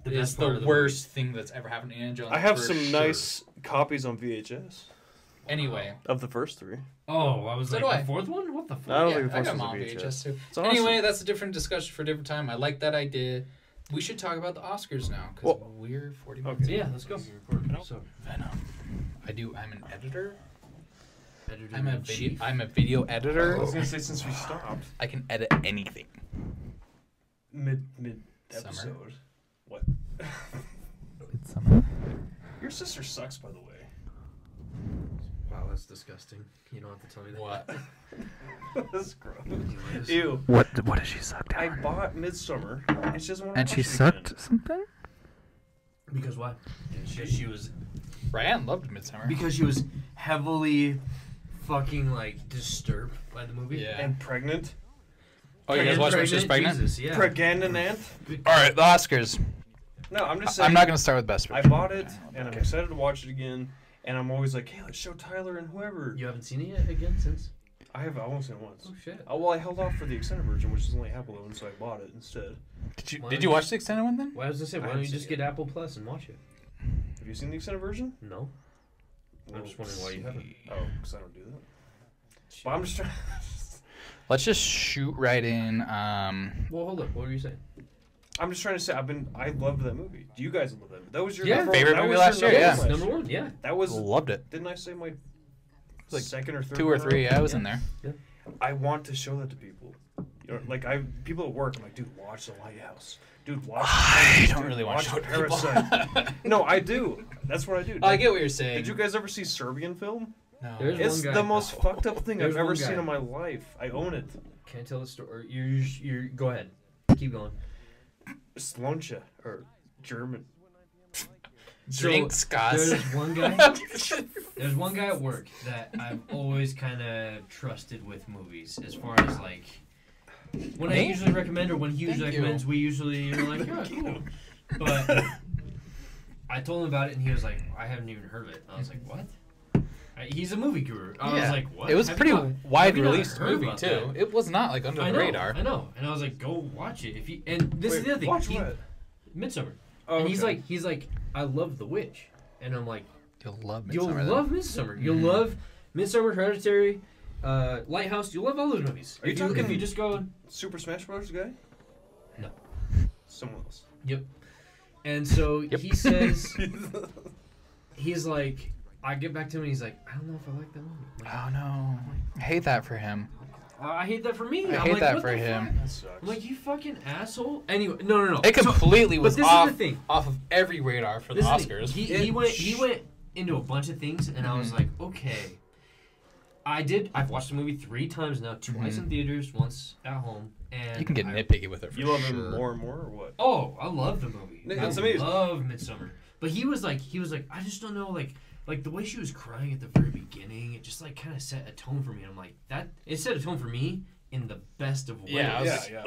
best part of the the worst thing that's ever happened to Angel. I have some nice copies on VHS Anyway. of the first three. Oh, I was So like, do I. the fourth one? What the fuck? I don't Yeah, think the I first got one's them a on VHS. VHS too. It's awesome. Anyway, that's a different discussion for a different time. I like that idea. We should talk about the Oscars now because we're 40 minutes. Okay. Yeah, let's go. So, Venom. I'm an editor. editor I'm a in chief. I'm a video I editor. was gonna say since we stopped I can edit anything. mid Summer. episode. What? Summer. Your sister sucks, by the way. Wow, that's disgusting. You don't have to tell me that. What? That's gross. Anyways. Ew. What does she suck I down? bought Midsummer, and she doesn't want to And watch she it sucked again. something? Because why? Because she was Ryan loved Midsummer. because she was heavily fucking like disturbed by the movie. Yeah. And pregnant. Oh, you guys watched when she was pregnant? Jesus, yeah. Pregnant. All right, the Oscars. No, I'm just saying. I'm not going to start with Best I Picture. bought it, and I'm excited to watch it again. And I'm always like, hey, let's show Tyler and whoever. You haven't seen it yet again since? I've only seen it once. Oh shit. Oh, well, I held off for the extended version, which is only half alone, so I bought it instead. Did you watch the extended one then? Why was I say? Why I don't you haven't just seen get Apple Plus and watch it? Have you seen the extended version? No. I'm just wondering why you haven't. Oh, because I don't do that. But I'm just trying. Let's just shoot right in. Well, hold up. What were you saying? I'm just trying to say I loved that movie. Do you guys love that movie? That was your Yeah. number, Favorite that movie was last your year, number yeah. last Number one, yeah. That was. Loved it. Didn't I say my Like second or third? 2 or runner-up? 3. Yeah, I was in there. I want to show that to people. You know, like people at work. I'm like, dude, watch The Lighthouse. Dude, watch. I don't dude, really want to show it to people. Parasite. No, I do. That's what I do. I get what you're saying. Did you guys ever see Serbian film? No. There's It's one guy. the most fucked up thing There's I've ever one guy. seen in my life. I own it. Can't tell the story. You're. Go ahead. Keep going. Sloncha or German. Drink Scots. There's one guy. There's one guy at work that I've always kind of trusted with movies, as far as like when I Me? usually recommend or when he usually Thank you. recommends, we usually are like, yeah, cool. But I told him about it, and he was like, I haven't even heard of it. I was like, what? He's a movie guru. I was like, what? It was a Have pretty you not- wide have you not released heard movie about too. that? It was not like under I the know, radar. I know, and I was like, go watch it if you. And this is the other thing. Watch he, what? Midsummer. Oh, And okay. he's like, I love The Witch, and I'm like, You'll love you'll Midsommar. love Midsummer. You'll love Midsummer, Hereditary, Lighthouse. You'll love all those movies. Are you if talking- if you just go? Super Smash Bros. Guy? No. Someone else. Yep. And so Yep. he says, he's like, I get back to him, and he's like, I don't know if I like that movie. I'm like, Oh no, I hate that for him. I hate that for me. I I'm hate like, that what for the him. fuck? That sucks. I'm like, you fucking asshole. Anyway, no. It completely but was this is off the thing. off of every radar for the This is the Oscars. thing. He went into a bunch of things, and I was like, okay. I've watched the movie 3 times now, twice in theaters, once at home, and You can get I- nitpicky with it for You love sure. him more and more, or what? Oh, I love the movie. It's I amazing. love Midsummer. But he was like, I just don't know, like the way she was crying at the very beginning, it just like kind of set a tone for me. And I'm like, it set a tone for me in the best of ways. Yeah, I was- Yeah.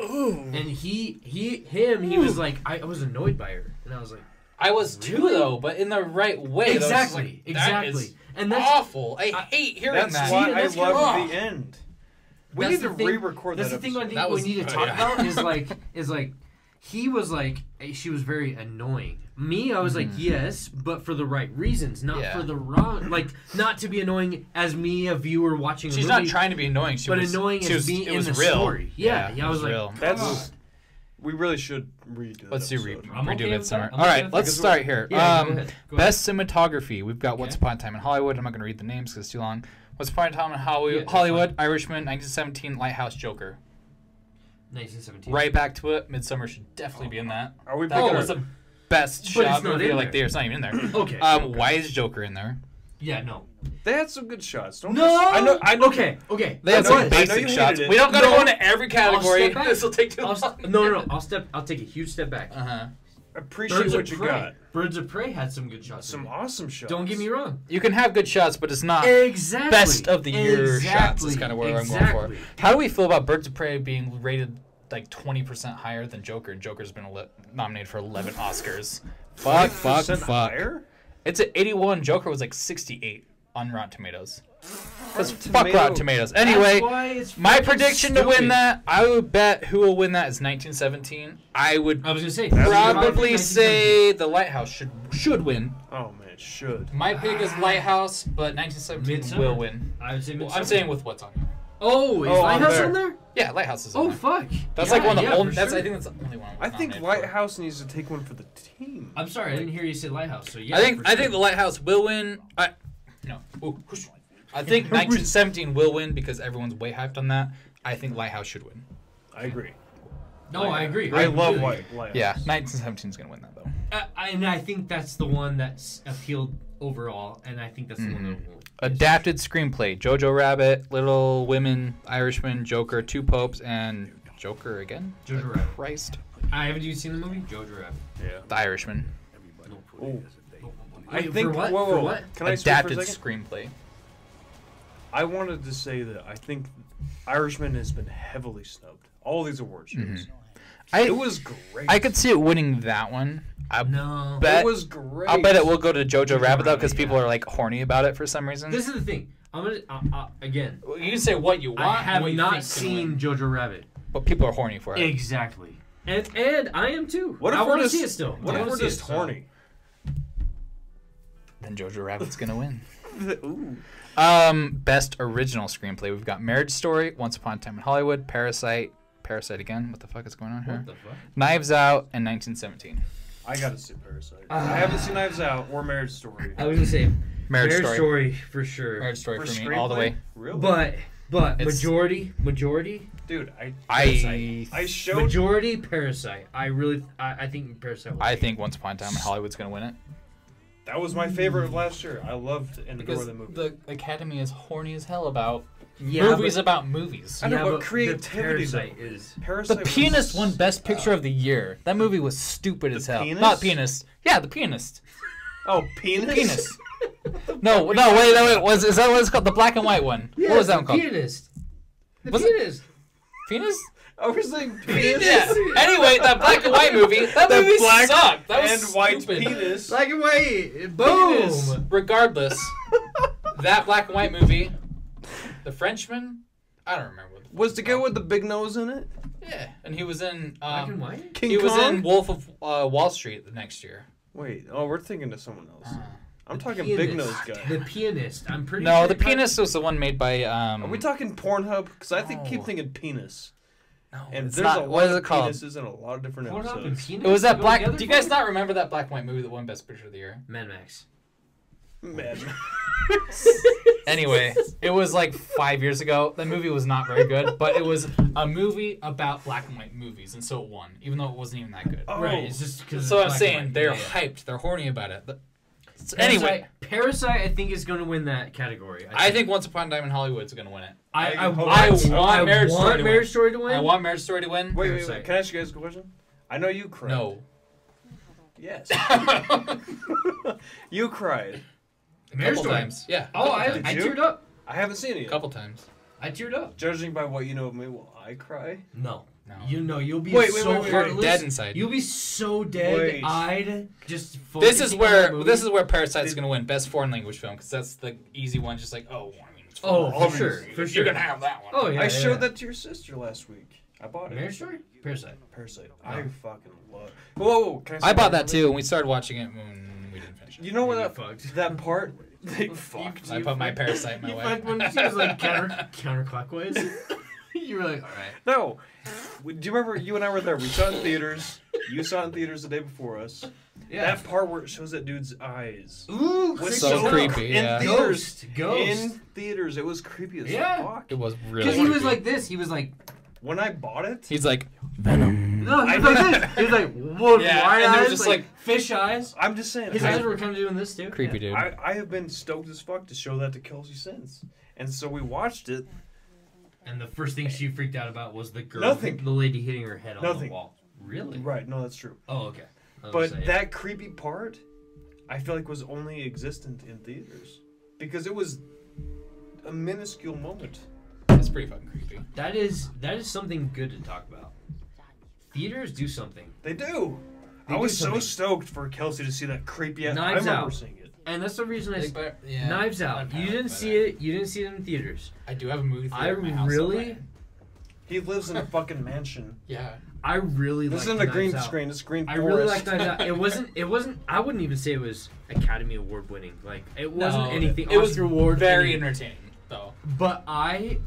And he was like, I was annoyed by her, and I was like, I was too Really? though, but in the right way. That was exactly, like, that exactly. is And that's awful. I hate hearing That's that. why See, I that's love kinda- the end. We That's need the to thing- re-record that That's the thing I episode. think That we was- need to talk yeah. about is like he was like she was very annoying. Me, I was like yes, but for the right reasons, not Yeah. for the wrong. Like not to be annoying as me, a viewer watching. She's a not movie, trying to be annoying. She but was annoying she as was, being it in was the real. story. Yeah, it I was like, real. That's. We really should redo that Let's do episode. I'm redo okay with Midsummer. that. I'm All okay right, with let's that. start here. Yeah, go ahead. Go Best cinematography. We've got Once Okay. Upon a Time in Hollywood. I'm not going to read the names because it's too long. Once Upon a Time in Hollywood, Yeah, that's Hollywood Irishman, 1917, Lighthouse, Joker. 1917. Right back to it. Midsummer should definitely be in that. Are we That picking was our- the best But it's shot not movie. in Like there. it's not even in there. Okay. Why is Joker in there? Yeah, no. They had some good shots. Don't No. I know. Okay. They had I some know you basic hated shots. it. We don't gotta No. go into every category. step back. This will take too long. No. I'll take a huge step back. Appreciate Birds what of you Prey. got. Birds of Prey had some good shots. Some in it. awesome shots. Don't get me wrong. You can have good shots, but it's not Exactly. best of the year shots. Is Exactly. kind of where I'm Exactly. going for. How do we feel about Birds of Prey being rated like 20% higher than Joker? And Joker's been nominated for 11 Oscars. Fuck. Higher? It's at 81. Joker was like 68 on Rotten Tomatoes. Because fuck Rotten Tomatoes. Anyway, my prediction to win that, I would bet who will win that is 1917. I was gonna say probably say The Lighthouse should win. Oh man, it should. My pick is Lighthouse, but 1917 will win. I would say Midsummer. I'm saying with what's on here. Oh, is Lighthouse on there? Yeah, Lighthouse is on there. Fuck. That's like one of the only. I think that's the only one. I think Lighthouse needs to take one for the team. I'm sorry, I didn't hear you say Lighthouse. So yeah, I think The Lighthouse will win. I think 1917 will win because everyone's way hyped on that. I think Lighthouse should win. I agree. No, I agree. I love Lighthouse. Yeah, 1917 is gonna win that though. And I think that's the one that's appealed overall, and I think that's the one that will. Adapted screenplay: Jojo Rabbit, Little Women, Irishman, Joker, Two Popes, and Joker again. Jojo Rabbit. Christ. Haven't you seen the movie Jojo Rabbit? Yeah. The Irishman. Oh. I think. for what? Whoa, For what? Can I Adapted speak for a second? screenplay. I wanted to say that I think Irishman has been heavily snubbed. All these award shows. It was great. I could see it winning that one. No. It was great. I'll bet it will go to Jojo Rabbit though, because people are like horny about it for some reason. This is the thing. I'm gonna again. You can say what you want. I have what you not think's seen Jojo Rabbit. but people are horny for it. Exactly. And I am too. What if I we're want to just see it still. What if we're just horny? Then Jojo Rabbit's gonna win. Ooh. Best original screenplay. We've got Marriage Story, Once Upon a Time in Hollywood, Parasite again. What the fuck is going on here? What the fuck? Knives Out, and 1917. I gotta see Parasite. I haven't seen Knives Out or Marriage Story. I was gonna say Marriage Story for sure. Marriage Story for me screenplay? all the way. Really? But It's- majority. Dude, I showed. Majority Parasite. I think Parasite. Will think Once Upon a Time in Hollywood's gonna win it. That was my favorite of last year. I loved and adored the movie. the Academy is horny as hell about Yeah, movies about movies. I know, but the creativity. Parasite is. Parasite The was- Pianist won Best Picture of the Year. That movie was stupid as hell. Pianist? Not Pianist. Yeah, The Pianist. Oh, penis. Penis. No, wait. Is that what it's called? The black and white one. Yeah, what was that one the called? Pianist. The Was it- Pianist. Penis? I was saying penis. Yeah. Anyway, that black and white movie. That The movie black sucked. That was and stupid. white penis. Black and white. Penis. Boom. Regardless, that black and white movie, The Frenchman. I don't remember. What the Was the guy with the big nose in it? Yeah, and he was in. Black and white. King He was Kong? in Wolf of Wall Street the next year. Wait, we're thinking of someone else. I'm talking Pianist. big nose guy. The Pianist. I'm pretty No, sure. The Pianist was the one made by. Are we talking Pornhub? Because I think keep No. thinking penis. No, And it's there's not. a lot What is of it called? penises in a lot of different Pornhub and episodes. Penis It was that go black. together Do you for guys me? not remember that black and white movie that won Best Picture of the Year? Mad Max. Man. Anyway, it was like 5 years ago. That movie was not very good, but it was a movie about black and white movies, and so it won, even though it wasn't even that good. Oh. Right. It's just because. So I'm saying they're hyped, they're horny about it. Anyway, Parasite, I think is going to win that category. I think Once Upon a Time in Hollywood's gonna win it. I hope want Marriage Story to win. Marriage Story to win. I want Marriage Story to win. Wait. Parasite. Can I ask you guys a question? I know you cried. No. Yes. You cried. Marriage Couple Story. times. Yeah. Oh, I Did you? teared up. I haven't seen it A yet. couple times. I teared up. Judging by what you know of me, will I cry? No. No. You know, you'll be Wait, so wait. heartless. Dead inside. You'll be so Wait. dead-eyed. Just This is focusing on that where movie. Parasite's gonna win Best Foreign Language Film, because that's the easy one. Just like, oh, I mean, it's Oh, foreign. for sure. For sure. You're gonna have that one. Oh, yeah. I showed that to your sister last week. I bought it. Marriage Story? Parasite. Parasite. Oh. I fucking love. Whoa! Can I, say I bought one that too, and we started watching it when we didn't finish it. You know what You that fucked. that part? They fucked. I put my Parasite my You way. fucked when she was like counterclockwise. You were like, all right. No. Do you remember you and I were there? We saw it in theaters. You saw it in theaters the day before us. Yeah. That part where it shows that dude's eyes. Ooh, Was So creepy, In yeah. theaters. Ghost. In theaters. It was creepy as Yeah. fuck. It was really. Because he was creepy. like this. He was like, When I bought it, He's like Venom. no, he was like this. He was like, whoa, Yeah, wide and there was eyes, just, like, like- fish eyes. I'm just saying. His eyes were kind of doing this too. Creepy dude. I have been stoked as fuck to show that to Kelsey since. And so we watched it. And the first thing she freaked out about was the girl, Nothing. the lady hitting her head on Nothing. the wall. Really? Right, no, that's true. Oh, okay. But that creepy part, I feel like was only existent in theaters. Because it was a minuscule moment. That's pretty fucking creepy. that is something good to talk about. Theaters do something. They do. They I do was so something. stoked for Kelsey to see that creepy ass. I Knives remember Out. seeing it. and that's the reason I. Yeah, Knives Out. You didn't see it. You didn't see it in theaters. I do have a movie theater. I in my house really. He lives in a fucking mansion. Yeah. I really. This liked isn't a green Knives Out. screen. It's green I forest. really liked Knives Out. It wasn't. It wasn't. I wouldn't even say it was Academy Award winning. Like it wasn't anything. It was Oscar award. very entertaining though. But I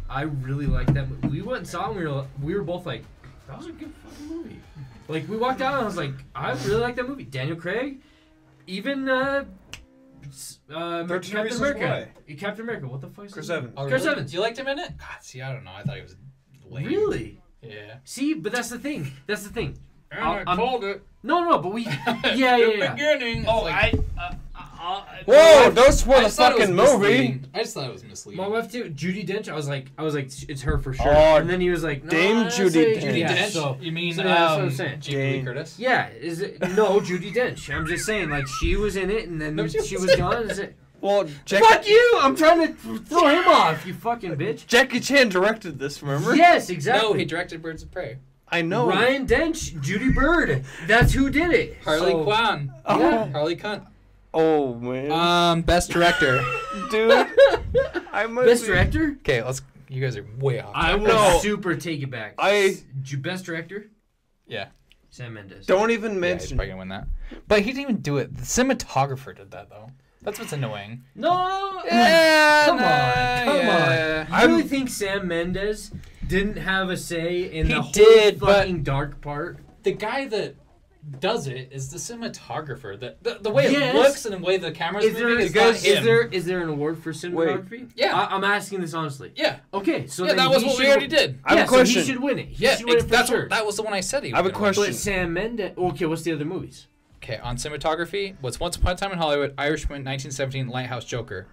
really liked that movie. We went and saw it and we were both like, that was a good fucking movie. Like we walked out and I was like, I really like that movie. Daniel Craig, even Captain America. Captain America. What the fuck is Chris his name? Evans. Oh, Chris really? Evans. You liked him in it? God, see, I don't know. I thought he was lame. Really? Yeah. See, but that's the thing. That's the thing. And I called it. No, but we. Yeah. Beginning. Oh, like, Whoa, don't spoil I the just thought it was fucking movie. misleading. I just thought it was misleading. My wife too, Judi Dench. I was like, it's her for sure. Oh, and then he was like, no, Dame that's Judi it. Dench. Judi Yeah, Dench? so- You mean so that's what I'm saying. Jamie Lee Dame. Curtis? Yeah, is it no Judi Dench? I'm just saying, like she was in it, and then No, she was gone. Is it? Well, Fuck you! I'm trying to throw him off, you fucking bitch. Jackie Chan directed this, remember? Yes, exactly. No, he directed Birds of Prey. I know. Ryan Dench, Judy Bird. That's who did it. Harley So- Quinn. Oh. Yeah. Harley Cunt. Oh, man. Best director. Dude. I must Best be- director? Okay, let's. You guys are way off. I track. will No. super take it back. Best director? Yeah. Sam Mendes. Don't even Yeah, he's mention probably gonna win that. But he didn't even do it. The cinematographer did that though. That's what's annoying. No! Yeah, Come nah, on. yeah. I really think Sam Mendes didn't have a say in He the whole did, but- fucking dark part. The guy that does it is the cinematographer. The way Yes. it looks and the way the camera's Is there, moving is, is not him. is there an award for cinematography? Yeah. I'm asking this honestly. Yeah. Okay, so Yeah, then that was he what we should- already did. I have Yeah, a question. So he should win it. He Yeah, should win it for that's sure. what, that was the one I said. He I have a was gonna win. question. But Sam Mendes. Okay, what's the other movies? Okay, on cinematography, what's Once Upon a Time in Hollywood, Irishman, 1917, Lighthouse, Joker,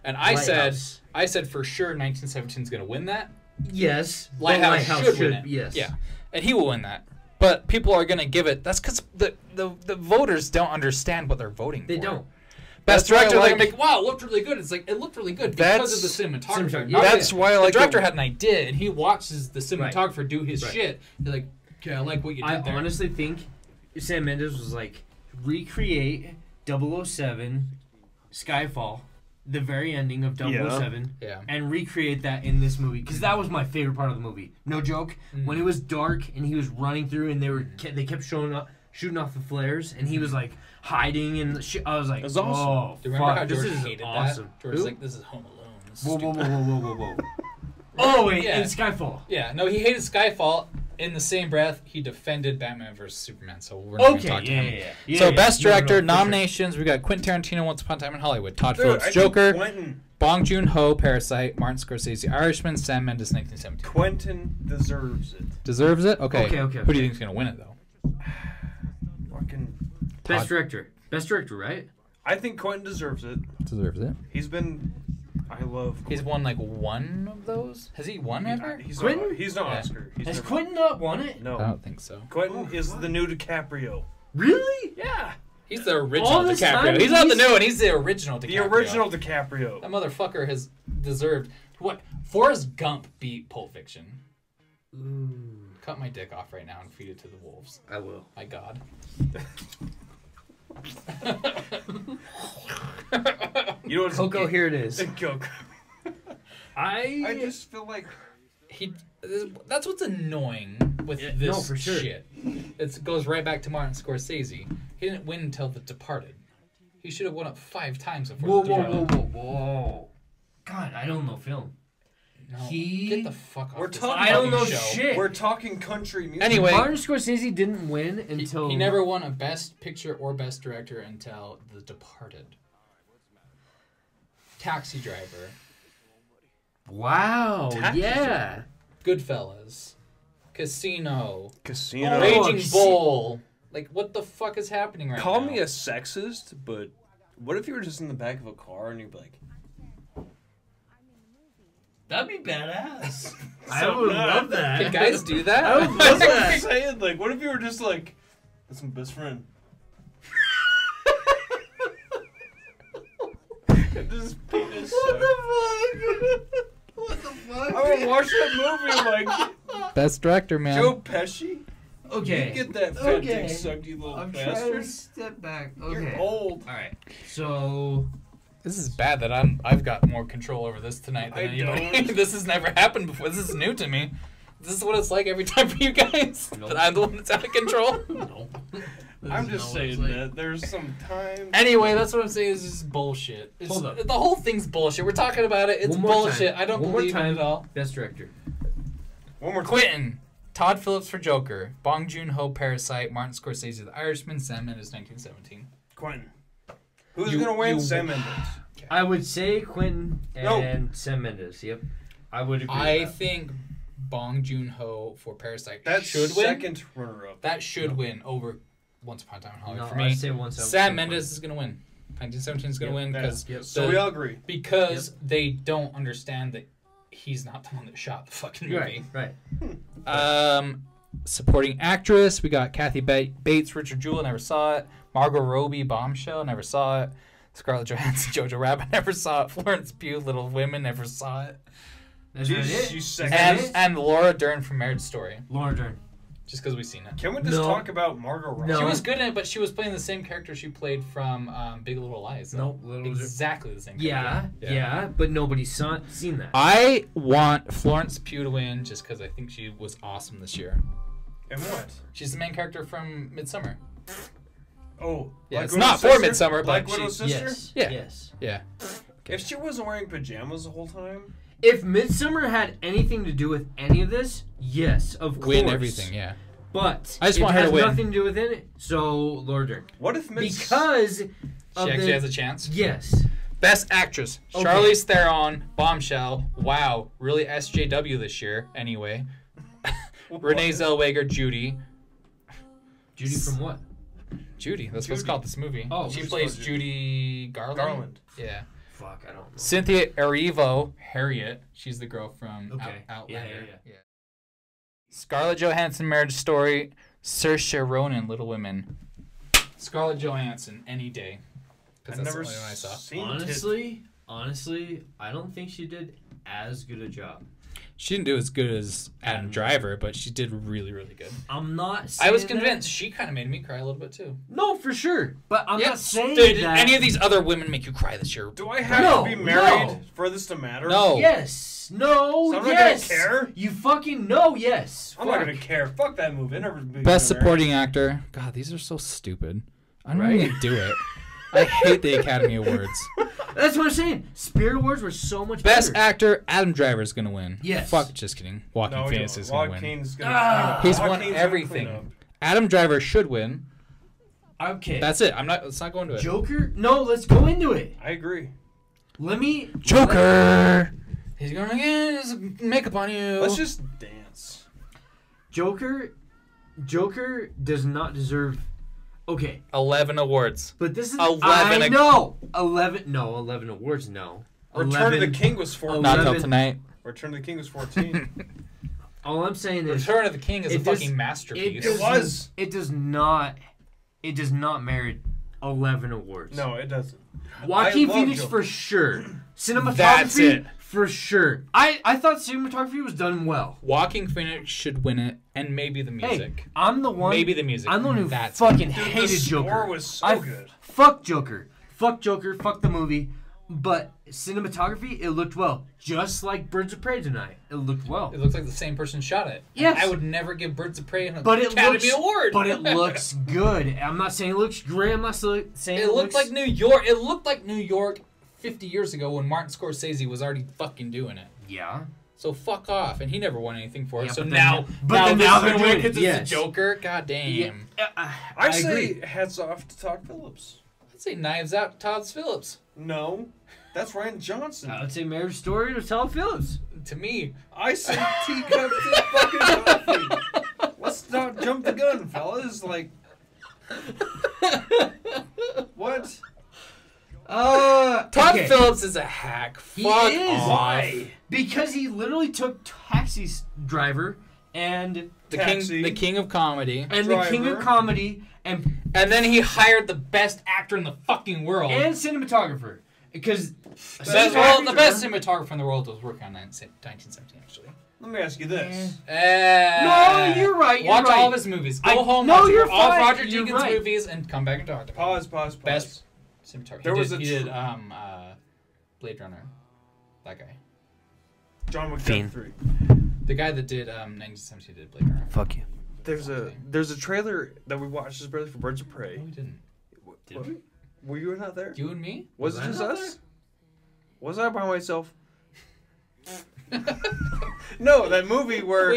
and I Lighthouse. said for sure 1917 is going to win that. Yes, but Lighthouse, should win it. Yes. Yeah, and he will win that. But people are going to give it. That's because the voters don't understand what they're voting for. They don't. Best That's why I director, like- they're like, wow, it looked really good. It's like, it looked really good because of the cinematographer. cinematography. Not That's the- why I like the director it. had an idea, and he watches the cinematographer do his Right. shit. He's like, okay, I like what you did I there. honestly think Sam Mendes was like, recreate 007, Skyfall, the very ending of 007, Yeah. and recreate that in this movie. Because that was my favorite part of the movie. No joke. When it was dark and he was running through and they kept shooting off the flares and he was like hiding and shit. I was like, That's awesome. oh, Do you remember fuck, how George this is hated awesome. that? George was Who? like, this is Home Alone. This is Whoa, whoa, stupid. whoa, whoa, whoa, whoa, whoa. Oh, wait, Yeah. in Skyfall. Yeah, no, he hated Skyfall. In the same breath, he defended Batman vs Superman. So we're not going to Okay, talk to yeah, him. yeah, yeah. So Yeah, best yeah. No, director for sure. nominations: we got Quentin Tarantino, Once Upon a Time in Hollywood; Todd Dude, Phillips, I think Joker; Quentin Bong Joon-ho, Parasite; Martin Scorsese, Irishman; Sam Mendes, 1917. Quentin deserves it. Deserves it? Okay. Okay. Who do you think's gonna win it though? Fucking. Best Todd- director. Best director, right? I think Quentin deserves it. Deserves it. He's been. I love. He's won like one of those. Has he won ever? He's Quentin? not. He's not Yeah. Oscar. He's Has never- Quentin not won it? No. I don't think so. Quentin is the new DiCaprio. Really? Yeah. He's the original All this DiCaprio. time, He's not the he's- new one. He's the original DiCaprio. The original DiCaprio. That motherfucker has deserved what? Forrest Gump beat Pulp Fiction. Ooh, Cut my dick off right now and feed it to the wolves. I will. My God. You know what's Coco, here it is. Coco. I just feel like That's what's annoying with Yeah, this no, for sure. shit. It goes right back to Martin Scorsese. He didn't win until The Departed. He should have won it 5 times before Whoa, The whoa, Departed. whoa, whoa, whoa. God, I don't know film. No, He- get the fuck off. We're this talking- I don't fucking know show. shit. we're talking country music. Anyway, Martin Scorsese didn't win until he never won a Best Picture or Best Director until The Departed. Taxi Driver, Wow. Taxi Yeah. Goodfellas, Casino, Casino. Oh, Raging Cas- Bull. Like, what the fuck is happening right Call now? me a sexist, but what if you were just in the back of a car and you'd be like, That'd be badass. I So would bad. love that. Can guys do that? I would love that's what I'm that. saying. Like, what if you were just like, that's my best friend. And just penis. What the fuck? What the fuck? I would watch that movie like Best Director, man. Joe Pesci. Okay. You get that fat Okay. dick sucked, you little I'm trying to bastard. step back. Okay. You're old. All right. So This is bad that I've got more control over this tonight than I anybody. don't. This has never happened before. This is new to me. This is what it's like every time for you guys. Nope. That I'm the one that's out of control. no. I'm just saying that there's some time. Anyway, that's what I'm saying. Is just bullshit. Hold up. The whole thing's bullshit. We're talking about it. It's One more bullshit. time. I don't One more believe in time. it at all. Best director. One more time. Quentin, Todd Phillips for Joker, Bong Joon-ho Parasite, Martin Scorsese The Irishman, Sam Mendes 1917. Quentin. Who's gonna win? Sam Mendes. I would say Quentin and No. Sam Mendes. Yep. I would agree. I with that. think Bong Joon-ho for Parasite That's should win. second runner-up. That should win over Once Upon a Time in Hollywood No, for me. I'd say Once Upon a Sam Time. Mendes is gonna win. 1917 is gonna win because So we all agree. they don't understand that he's not the one that shot the fucking movie. Right. Supporting actress, we got Kathy Bates, Richard Jewell, never saw it. Margot Robbie, Bombshell, never saw it. Scarlett Johansson, Jojo Rabbit, never saw it. Florence Pugh, Little Women, never saw it. That's right. She's second. And Laura Dern from Marriage Story, Laura Dern. just because we've seen it. Can we just talk about Margot Robbie? No. She was good in it, but she was playing the same character she played from Big Little Lies. No, Little exactly the same Yeah, character. yeah, but nobody's seen that. I want Florence Pugh to win just because I think she was awesome this year. And what? She's the main character from Midsommar. Oh, Yeah, Black it's Widow's not for sister? Midsommar, but Black Widow's she's- sister? Yes. Yeah. Yes. Yeah. If she wasn't wearing pajamas the whole time, If Midsummer had anything to do with any of this, yes, of course. Win everything, yeah. But I just it want her has to win. nothing to do with it. So Laura Dern. what if Because She of actually the, has a chance. yes. Best actress: Okay. Charlize Theron, Bombshell. Wow, really SJW this year. Anyway, Renee Zellweger, Judy. Judy from what? Judy. That's what's Judy. called this movie. Oh, she who's plays called Judy Garland. Garland. Yeah. Fuck, I don't know. Cynthia Erivo, Harriet. She's the girl from Okay. Outlander. Yeah. Scarlett Johansson, Marriage Story. Saoirse Ronan, Little Women. Scarlett Johansson, any day. I've Because that's never the only one I saw. seen Honestly, I don't think she did as good a job. She didn't do as good as Adam Driver, but she did really, really good. I'm not saying I was that. convinced. She kind of made me cry a little bit too. No, for sure. But I'm not saying Did that. any of these other women make you cry this year? Do I have No, to be married no. for this to matter? No. Yes. No. So I'm not yes. gonna care? You fucking know. Yes. I'm not Fuck. gonna care. Fuck that movie. I never be Best married. Supporting Actor. God, these are so stupid. I don't Right? even do it. I hate the Academy Awards. That's what I'm saying. Spirit Awards were so much Best better. Actor, Adam Driver is gonna win. Yes. Fuck, just kidding. Joaquin No, Phoenix is gonna win. Joaquin's gonna Ah. He's Joaquin's won gonna everything. clean up. Adam Driver should win. Okay. That's it. Let's not go into it. Joker. No, let's go into it. I agree. Let me. Joker. He's gonna get his makeup on you. Let's just dance. Joker does not deserve. Okay, 11 awards. but this is 11 I know 11. No, 11 awards. No. Return of the 11 King was 14. Not till 11. tonight. Return of the King was 14. All I'm saying is Return of the King is a It does- fucking masterpiece. It was. It does not merit 11 awards. No, it doesn't. Joaquin I love Phoenix Joker. for sure. Cinematography That's it. for sure. I thought cinematography was done well. Joaquin Phoenix should win it, and maybe the Hey, music. I'm the one. Maybe the music. I'm the one who That's fucking Dude, hated the score Joker. was so I good. Fuck Joker. Fuck Joker. Fuck the movie. But cinematography, it looked well. Just like Birds of Prey tonight. It looked well. It looks like the same person shot it. Yes. I would never give Birds of Prey an But it Academy looks, Award. But it looks good. I'm not saying it looks great. I'm not saying It looked like New York. It looked like New York 50 years ago when Martin Scorsese was already fucking doing it. Yeah. So fuck off. And he never won anything for it. Yeah, so but now, then- but then this now is they're gonna doing win it. 'cause it's Yes. the Joker. God damn. I agree. say hats off to Todd Phillips. I'd say Knives Out. Todd Phillips. No, that's Ryan Johnson. I would say Marriage Story to Todd Phillips. To me, I said teacups and fucking coffee. Let's not jump the gun, fellas. Like, what? Todd okay. Phillips is a hack. He Fuck is. off. Why? Because he literally took Taxi Driver and Taxi. The king of comedy. the King of Driver. Comedy and And then he hired the best actor in the fucking world. cinematographer. Because the best cinematographer in the world was working on 1917, actually. Let me ask you this. No, you're right. You're watch right. all of his movies. Go home. No, watch you're all fine. Roger You're Deakins right. movies and come back and talk about it. Pause. Best cinematography. There was he did Blade Runner. That guy. John McDonough Fiend. 3. The guy that did 1970 did Blade Runner. Fuck you. There's a trailer that we watched this brother for Birds of Prey. No, we didn't. Did we? Were you not there? You and me? Was it I just not us? Was I by myself? No, that movie where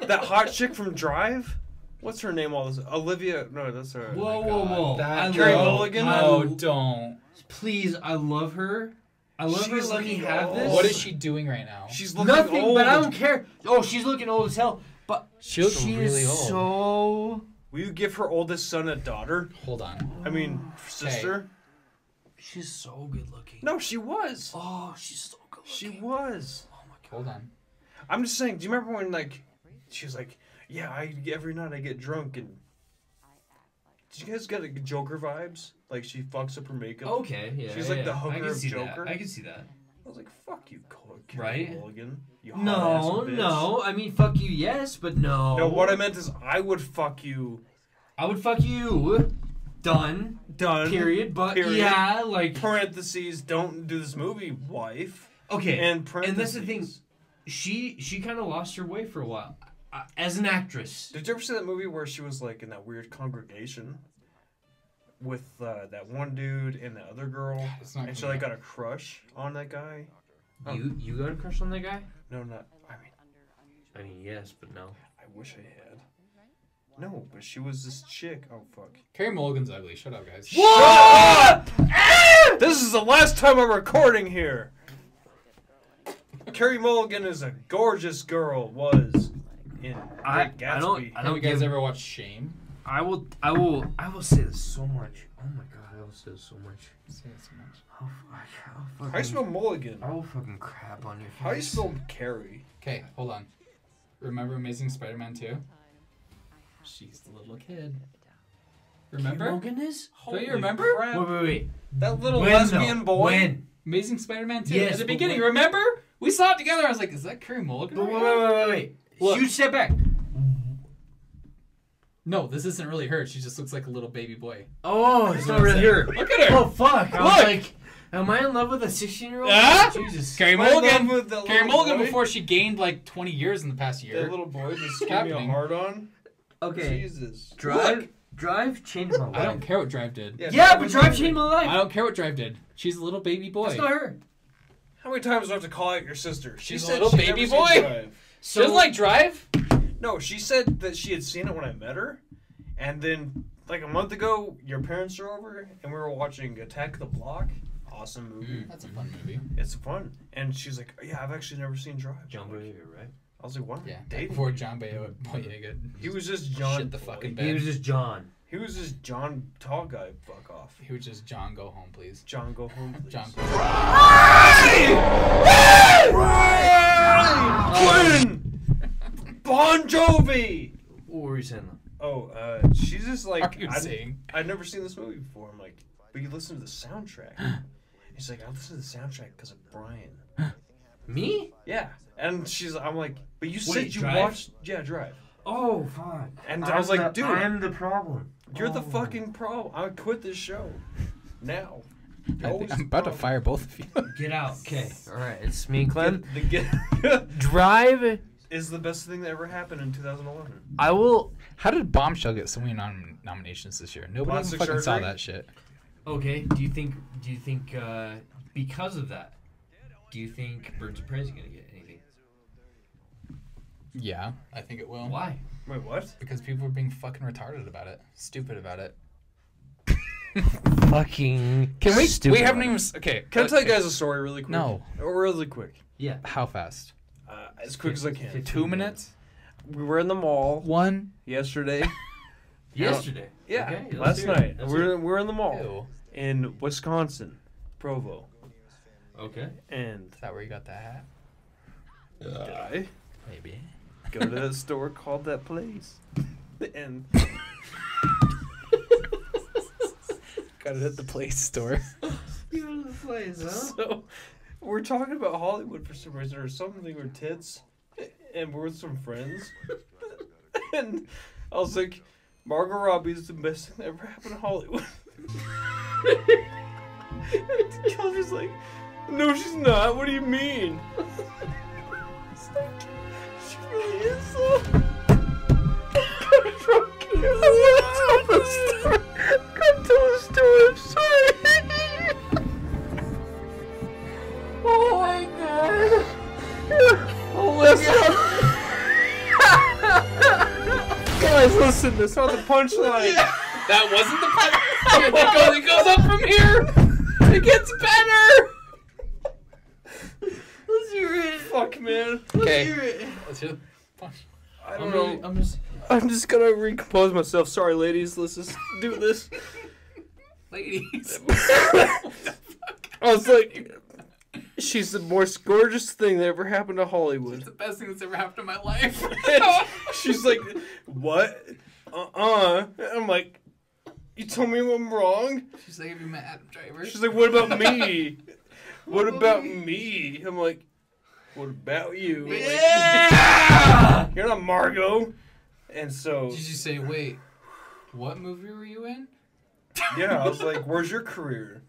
that hot chick from Drive. What's her name? All this Olivia. No, that's her. Whoa. That Carey girl. Mulligan? No, don't. Please, I love her. I love her. She's Let me looking have old. this. What is she doing right now? She's looking Nothing, old. but I don't care. Oh, she's looking old as hell. But She looks she really is old. so. Will you give her oldest son a daughter? Hold on. I mean, sister. She's so good looking. No, she was. Oh, she's so good looking. She was. Oh my god. Hold on. I'm just saying. Do you remember when she was like, yeah, every night I get drunk and. Did you guys get Joker vibes? Like she fucks up her makeup. Okay, yeah. She's like the I hooker can of see Joker. That. I can see that. I was like, fuck you, Right? Carey Mulligan. You hot No, ass bitch. no. I mean, fuck you, yes, but no. No, what I meant is I would fuck you. I would fuck you. Done. Done. Period. But Period. yeah, like. Parentheses. Don't do this movie, wife. Okay. And And parentheses. that's the thing. She kind of lost her way for a while as an actress. Did you ever see that movie where she was like in that weird congregation with that one dude and the other girl, It's not and she coming like up. got a crush on that guy? Oh. You got a crush on that guy? No, not. I mean, yes, but no. I wish I had. No, but she was this chick. Oh fuck. Carey Mulligan's ugly. Shut up, guys. What? This is the last time I'm recording here. Carey Mulligan is a gorgeous girl. Was in Great Gatsby. Have you guys ever watched Shame? I will say this so much. Oh my god, I will say this so much. Say it so much. I'll How do you spell Mulligan? I will fucking crap on your face. How do you spell Carey? Okay, hold on. Remember Amazing Spider-Man 2? She's the little kid. Remember? Logan is? Don't you remember? Wait. That little When, lesbian though? boy. When? Amazing Spider-Man 2 Yes, at the but beginning. when- Remember? We saw it together. I was like, is that Carey Mulligan? But right now? wait. Look. Huge step back. No, this isn't really her. She just looks like a little baby boy. Oh, it's not really her. Look at her. Oh, fuck. I was Look. like, am I in love with a 16-year-old? Ah? Jesus. Carey Am I in love Mulligan. with that Carey little Mulligan boy? before she gained like 20 years in the past year. That little boy just gave me a happening? hard on. Okay. Jesus. Drive changed my life. I don't care what Drive did. Yeah, but Drive changed my life. I don't care what Drive did. She's a little baby boy. That's not her. How many times do I have to call out your sister? She's a said little she'd baby never seen boy. Drive. She doesn't like Drive? No, she said that she had seen it when I met her, and then like a month ago, your parents were over, and we were watching Attack the Block. Awesome movie. That's a fun movie. It's fun. And she's like, yeah, I've actually never seen Drive. John Boyega, right? I was like, what? Yeah. Dating? Before John Boyega. He was just John. Shit the fucking bed. He was just John. He was just John tall guy. Fuck off. He was just John, go home, please. John, go home, please. John. Quinn! Bon Jovi! What were you saying though? Oh, she's just like, What are you saying? I'd never seen this movie before. I'm like, but you listen to the soundtrack. She's like, I listen to the soundtrack because of Brian. Me? Yeah. And I'm like, but you said you Drive? watched, Drive. Oh, fuck. And I was like, dude, I'm the problem. you're the fucking pro. I quit this show. Now. I'm about to fire both of you. Get out. Okay. All right. It's me and Clem. Get Drive. is the best thing that ever happened in 2011. I will. How did Bombshell get so many nominations this year? Nobody even Plastic fucking saw surgery? that shit. Okay. Do you think? Because of that, do you think Birds of Prey is gonna get anything? Yeah, I think it will. Why? Wait, what? Because people are being fucking retarded about it. Stupid about it. Fucking. Can we? Stupid We haven't about even. Okay. Can I tell you guys a story really quick? No. Really quick. Yeah. How fast? As quick as I can. 15 2 minutes? We were in the mall One? yesterday. Yesterday. Yeah, Okay, let's last hear it. night. Let's We hear were in the mall Ew. in Wisconsin, Provo. Okay. And Is that where you got the hat? did I Maybe. go to that store called That Place? And Got it at the Place store. You go to the place, huh? so we're talking about Hollywood for some reason or something or tits. and we're with some friends, and I was like, Margot Robbie is the best thing that ever happened in Hollywood. And Kelsey's like, no, she's not. What do you mean? It's like, she really is, though. I'm kind of drunk. I want to tell the story. I'm going to tell the story. I'm sorry. Oh my god. Oh listen. Guys, listen. That's not the punchline. That wasn't the punchline. It goes up from here. It gets better. Let's hear it. Fuck, man. Okay. Let's hear it. Let's hear the punch. I don't know. I'm I'm just gonna recompose myself. Sorry, ladies. Let's just do this. Ladies. I was like, she's the most gorgeous thing that ever happened to Hollywood. It's the best thing that's ever happened in my life. She's like, what? I'm like, you told me I'm wrong? She's like, have you met Adam Driver? She's like, what about me? What about me? I'm like, what about you? I'm like, Yeah! you're not Margot. And so, Did you say, wait, what movie were you in? yeah, I was like, where's your career?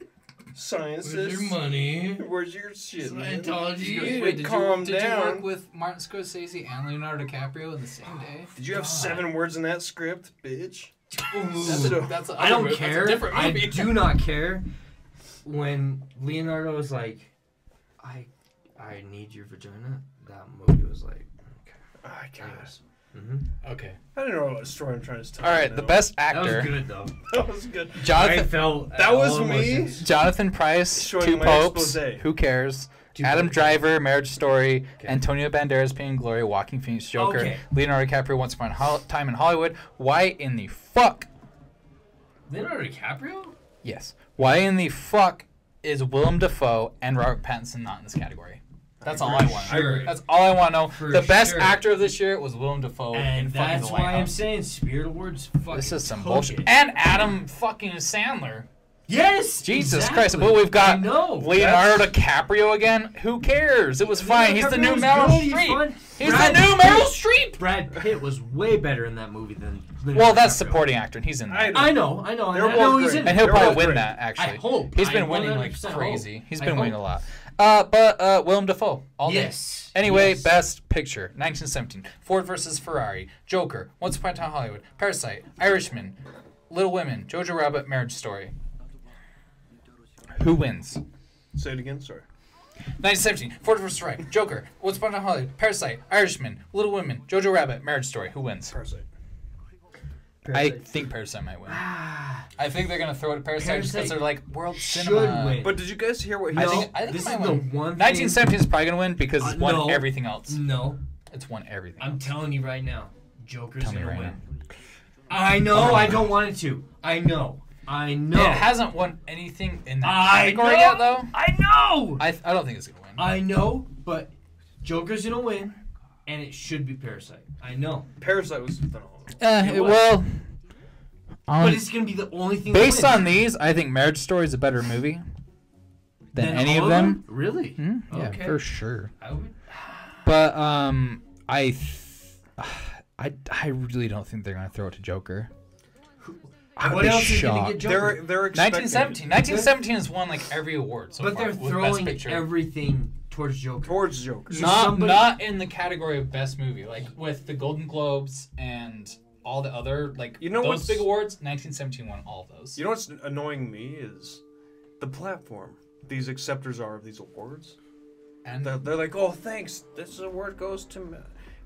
Sciences. Where's your money? Where's your shit, man? Scientology. You Wait, need to calm did you down. work with Martin Scorsese and Leonardo DiCaprio in the same day? Did you have 7 words in that script, bitch? That's I don't care. That's a different I movie. do not care when Leonardo was like, I need your vagina. That movie was like, okay. I guess. Okay. I don't know what story I'm trying to tell. All right, the best That was actor, good though. That was good. I Jonathan felt That all was me. emotions. Jonathan Pryce, Showing Two my Popes, expose. Who Cares? Two Adam Popes. Driver, Marriage Story, Okay. Antonio Banderas, Pain and Glory, Walking Phoenix, Joker, Okay. Leonardo DiCaprio, Once Upon a Time in Hollywood. Why in the fuck? Leonardo DiCaprio? Yes. Why in the fuck is Willem Dafoe and Robert Pattinson not in this category? That's all I want. Sure. That's all I want to know. For The best sure. actor of this year was Willem Dafoe in And fucking that's The why I'm Lighthouse. saying Spirit Awards fucking This is some took bullshit. it. And Adam fucking Sandler. Yes! Jesus exactly. Christ. But we've got I know. Leonardo DiCaprio again. Who cares? It was fine. He's the new DiCaprio was Meryl good, he's Streep. fun. He's Brad the new Pitt- Meryl Streep. Brad Pitt was way better in that movie than Leonardo Well, that's DiCaprio. supporting actor, and he's in that. I know. They're I both know he's great. in And it. he'll They're probably both win great. that, actually. I hope. He's been I winning like 100% crazy. hope. He's I been winning hope. a lot. But Willem Dafoe, all day. Yes. Anyway, Yes. best picture, 1917. Ford versus Ferrari, Joker, Once Upon a Time in Hollywood, Parasite, Irishman, Little Women, Jojo Rabbit, Marriage Story. Who wins? Say it again, sorry. 1917, Ford versus Ferrari, Joker, Once Upon a Time in Hollywood, Parasite, Irishman, Little Women, Jojo Rabbit, Marriage Story. Who wins? Parasite. I think Parasite might win. I think they're gonna throw it to Parasite just because Parasite they're like world should cinema. win. But did you guys hear what he I No, think this it is might the win. one thing. 1917 is probably gonna win because it's won no. everything else. No, It's won everything. I'm telling you right now, Joker's Tell me gonna right win. I know. I don't want it to. I know. It hasn't won anything in that I category know. yet, though. I know. I don't think it's gonna win. I know, but Joker's gonna win, and it should be Parasite. I know, Parasite was phenomenal. It was. Well, but it's gonna be the only thing. based that on these, I think Marriage Story is a better movie than Than any all of them. Really? Yeah, Okay. for sure. I would. But I really don't think they're gonna throw it to Joker. I would What be else is gonna shocked. get Joker? They're expecting 1917. 1917 has won like every award so But far. they're with Best throwing Picture. everything towards Joker. towards Joker. So not somebody- not in the category of best movie, like with the Golden Globes and all the other You know those what's- big awards. 1917 won all of those. You know what's annoying me is the platform these acceptors are of these awards. And They're like, oh, thanks. This award goes to me.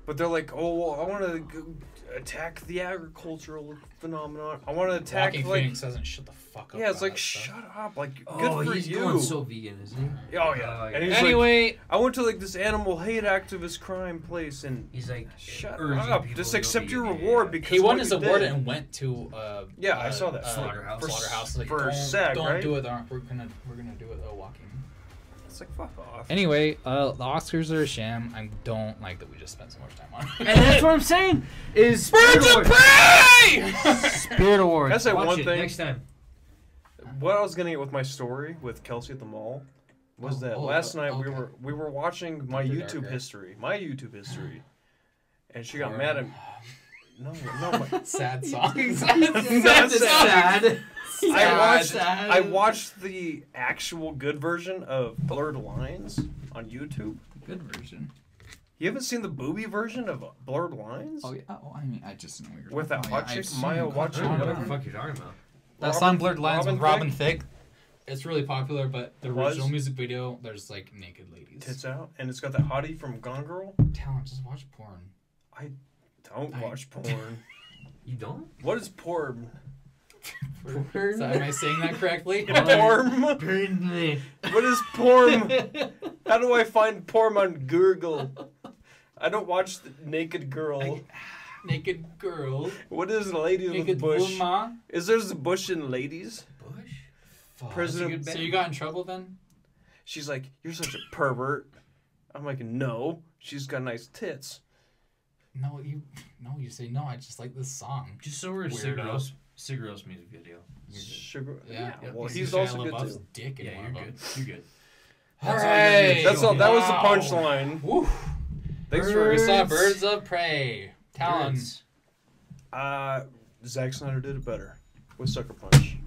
But they're like, oh, well, I want to attack the agricultural phenomenon. I want to attack, Walking like... Phoenix doesn't shut the fuck up. Yeah, it's about like, that stuff. shut up. Like, good Oh, for he's you. going so vegan, isn't he? Oh, yeah. And he's Anyway, like, I went to, like, this animal hate activist crime place, and... He's like, Shut urging up. people Just to go accept your vegan. reward because he won what his you award did. and went to Yeah, I saw that. Slaughterhouse. For- Slaughterhouse. Like, for don't, SAG, don't right? do it. We're gonna do it though. Walking. It's like, fuck off. Anyway, the Oscars are a sham. I don't like that we just spent so much time on it. And that's what I'm saying. Is Birds of Prey! Spirit Awards. Can I say Watch one it thing? next time. What I was getting at with my story with Kelsey at the mall was that last night we were watching my After YouTube Dark, right? history. My YouTube history. and she got mad at me. No, Sad songs. That's sad. I watched the actual good version of Blurred Lines on YouTube. Good version. You haven't seen the booby version of Blurred Lines? Oh, yeah. Oh, I mean, I just know what you're With that talking hot about. chick, I've Maya seen watching I don't know what whatever. the fuck you're talking about. That song Blurred Lines with Robin Thicke? Thicke. It's really popular, but the original music video, there's like naked ladies. Tits out, and it's got that hottie from Gone Girl. Talent, just watch porn. I don't watch porn. You don't? What is porn? So am I saying that correctly? Porn? Burn me. What is porn? How do I find porn on Google? I don't watch the Naked Girl. Naked girl. What is Ladies with Naked Bush? woman. Is there a bush in Ladies? Bush? Fuck. President- So you got in trouble then? She's like, you're such a pervert. I'm like, no. She's got nice tits. No, you say no. I just like this song. Just so we're Weirdo. Cigarillos music video. You're good. Sugar. Yeah. Well, You he's see also Shia good LaBeouf's too. Dick in Yeah, one you're of good. them. You're good. That's all. That was the Wow. punchline. Woo. Thanks We for. saw Birds of Prey. Talon. Birds. Zack Snyder did it better with Sucker Punch.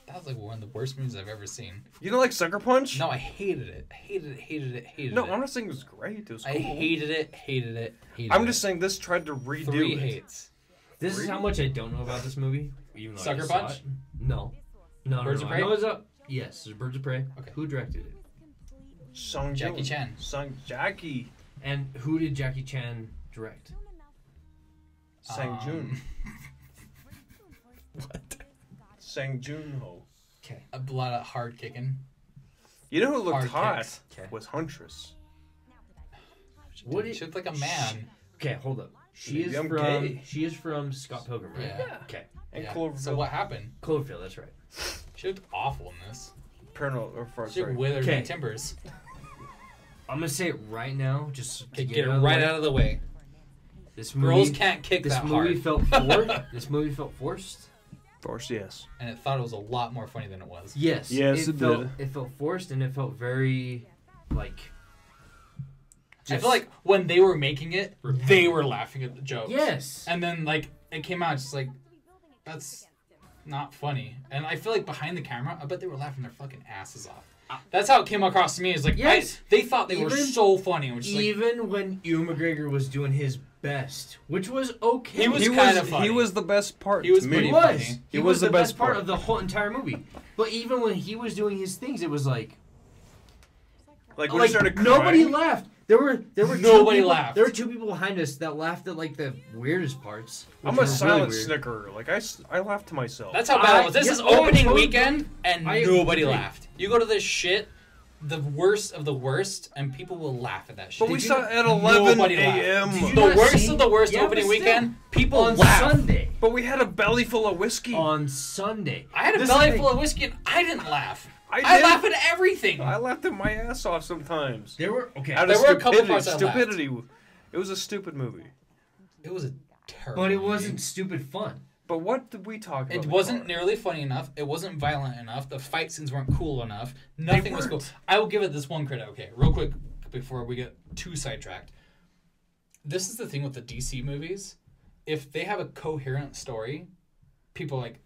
That was like one of the worst movies I've ever seen. You don't like Sucker Punch? No, I hated it. Hated it. No, it. I'm not saying it was great. It was cool. I hated it. I'm just saying this tried to redo 3 it. hates. This is how much I don't know about this movie. Even though I Sucker just saw Punch? it. No. No, Birds no, of no. Prey? I know it's up. Yes, there's Birds of Prey. Okay. Who directed it? Song Jackie Jung. Chan. Song Jackie. And who did Jackie Chan direct? Sang Jun. What? Sang Jun Ho. Okay. A lot of hard kicking. You know who looked Hard hot? kicks. Okay. Was Huntress. What She did looked like a man. Okay, hold up. She Maybe is I'm from gay. She is from Scott Pilgrim, right? Yeah. Okay. And Yeah. Cloverfield. So what happened? Cloverfield, that's right. She looked awful in this. She looked withered Okay. in timbers. I'm gonna say it right now, just to Okay, get, get it out of the right way. out of the way. This Girls movie, can't kick this that movie hard. felt forced. This movie felt forced. Force, yes. And it thought it was a lot more funny than it was. Yes. Yes, it felt, did. It felt forced, and it felt very, like. I feel like when they were making it, they were laughing at the jokes. Yes. And then like it came out just like that's not funny. And I feel like behind the camera, I bet they were laughing their fucking asses off. That's how it came across to me. Is like Yes. they thought they were Even- so funny. Which is like, Even when Ewan McGregor was doing his best, which was okay. He was kinda funny. He was the best part. He was to me. pretty He was. funny. He was the best part of the whole entire movie. But even when he was doing his things, it was like Like when he started crying. nobody laughed. There were Nobody two people, laughed. There were two people behind us that laughed at like the weirdest parts. which I'm were a silent really weird. snicker. Like I laugh to myself. that's how bad it was. This yeah, is oh, I opening totally weekend, and I nobody agree. laughed. You go to this shit, the worst of the worst, and people will laugh at that shit. But we Did saw you- it at 11 Nobody laughed. a.m. Did you The not worst see- of the worst Yeah, opening but still, weekend, people on laugh. Sunday. But we had a belly full of whiskey. On Sunday. I had a This belly is- full of whiskey and I didn't laugh. I I did. laugh at everything. I laughed at my ass off sometimes. There were okay, Out There of were a couple stupidity. parts I laughed. Stupidity. It was a stupid movie. It was a terrible but it movie. wasn't stupid fun. But what did we talk about? It in the wasn't car? nearly funny enough. It wasn't violent enough. The fight scenes weren't cool enough. Nothing was cool. weren't. I will give it this one credit. Okay, real quick before we get too sidetracked. This is the thing with the DC movies. If they have a coherent story, people are like,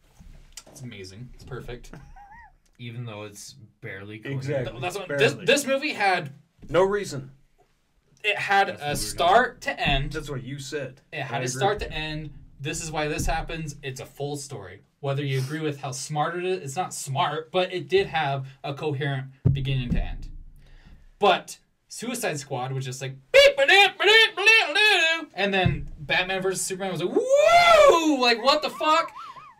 it's amazing. It's perfect. Even though it's barely coherent. Exactly. That's what, Barely. this movie had. No reason. It had That's what we a were start to end. That's what you said. It I had a agree. start to end. This is why this happens. It's a full story. Whether you agree with how smart it is, it's not smart, but it did have a coherent beginning to end. But Suicide Squad was just like beep, ba-dip, ba-dip, ba-dip, and then Batman vs Superman was like woo, like what the fuck?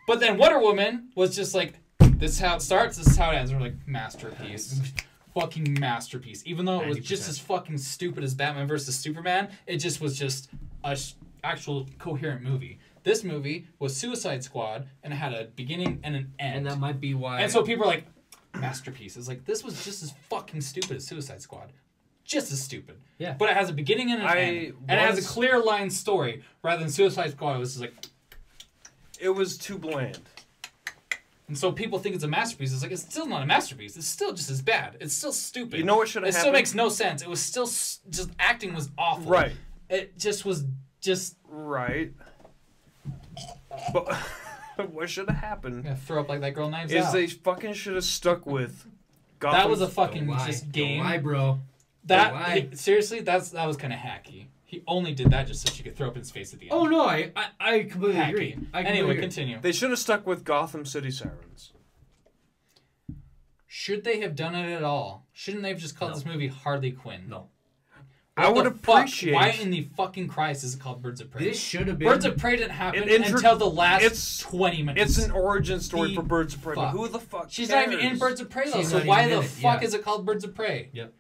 But then Wonder Woman was just like, this is how it starts, this is how it ends. We're like, masterpiece. Fucking masterpiece. Even though it was just 90%. as fucking stupid as Batman vs Superman, it just was just a actual coherent movie. This movie was Suicide Squad, and it had a beginning and an end. And that might be why. And so people are like, masterpiece. It's like, this was just as fucking stupid as Suicide Squad. Just as stupid. Yeah. But it has a beginning and an end. And it has a clear line story, rather than Suicide Squad. It was just like... It was too bland. And so people think it's a masterpiece. It's like, it's still not a masterpiece. It's still just as bad. It's still stupid. You know what should have It happened? still makes no sense. It was still... just acting was awful. Right. It just was just Right. But what should have happened gonna throw up like that girl Knives is Out. they fucking should have stuck with Gotham. That was a fucking Don't lie. just game. Don't lie, bro. That Don't lie. seriously, that was kind of hacky. He only did that just so she could throw up in his face at the end. Oh no, I completely Hacky. agree. I completely Anyway, agree. continue. They should have stuck with Gotham City Sirens. Should they have done it at all? Shouldn't they have just called No. this movie Harley Quinn? No. I would What the fuck? appreciate. Why in the fucking Christ is it called Birds of Prey? This should have been. Birds of Prey didn't happen It intro- until the last it's- 20 minutes. It's an origin story The for Birds of Prey. But fuck. who the fuck? She's cares? not even in Birds of Prey though, She's so not why even the in it, fuck yeah. is it called Birds of Prey? Yep.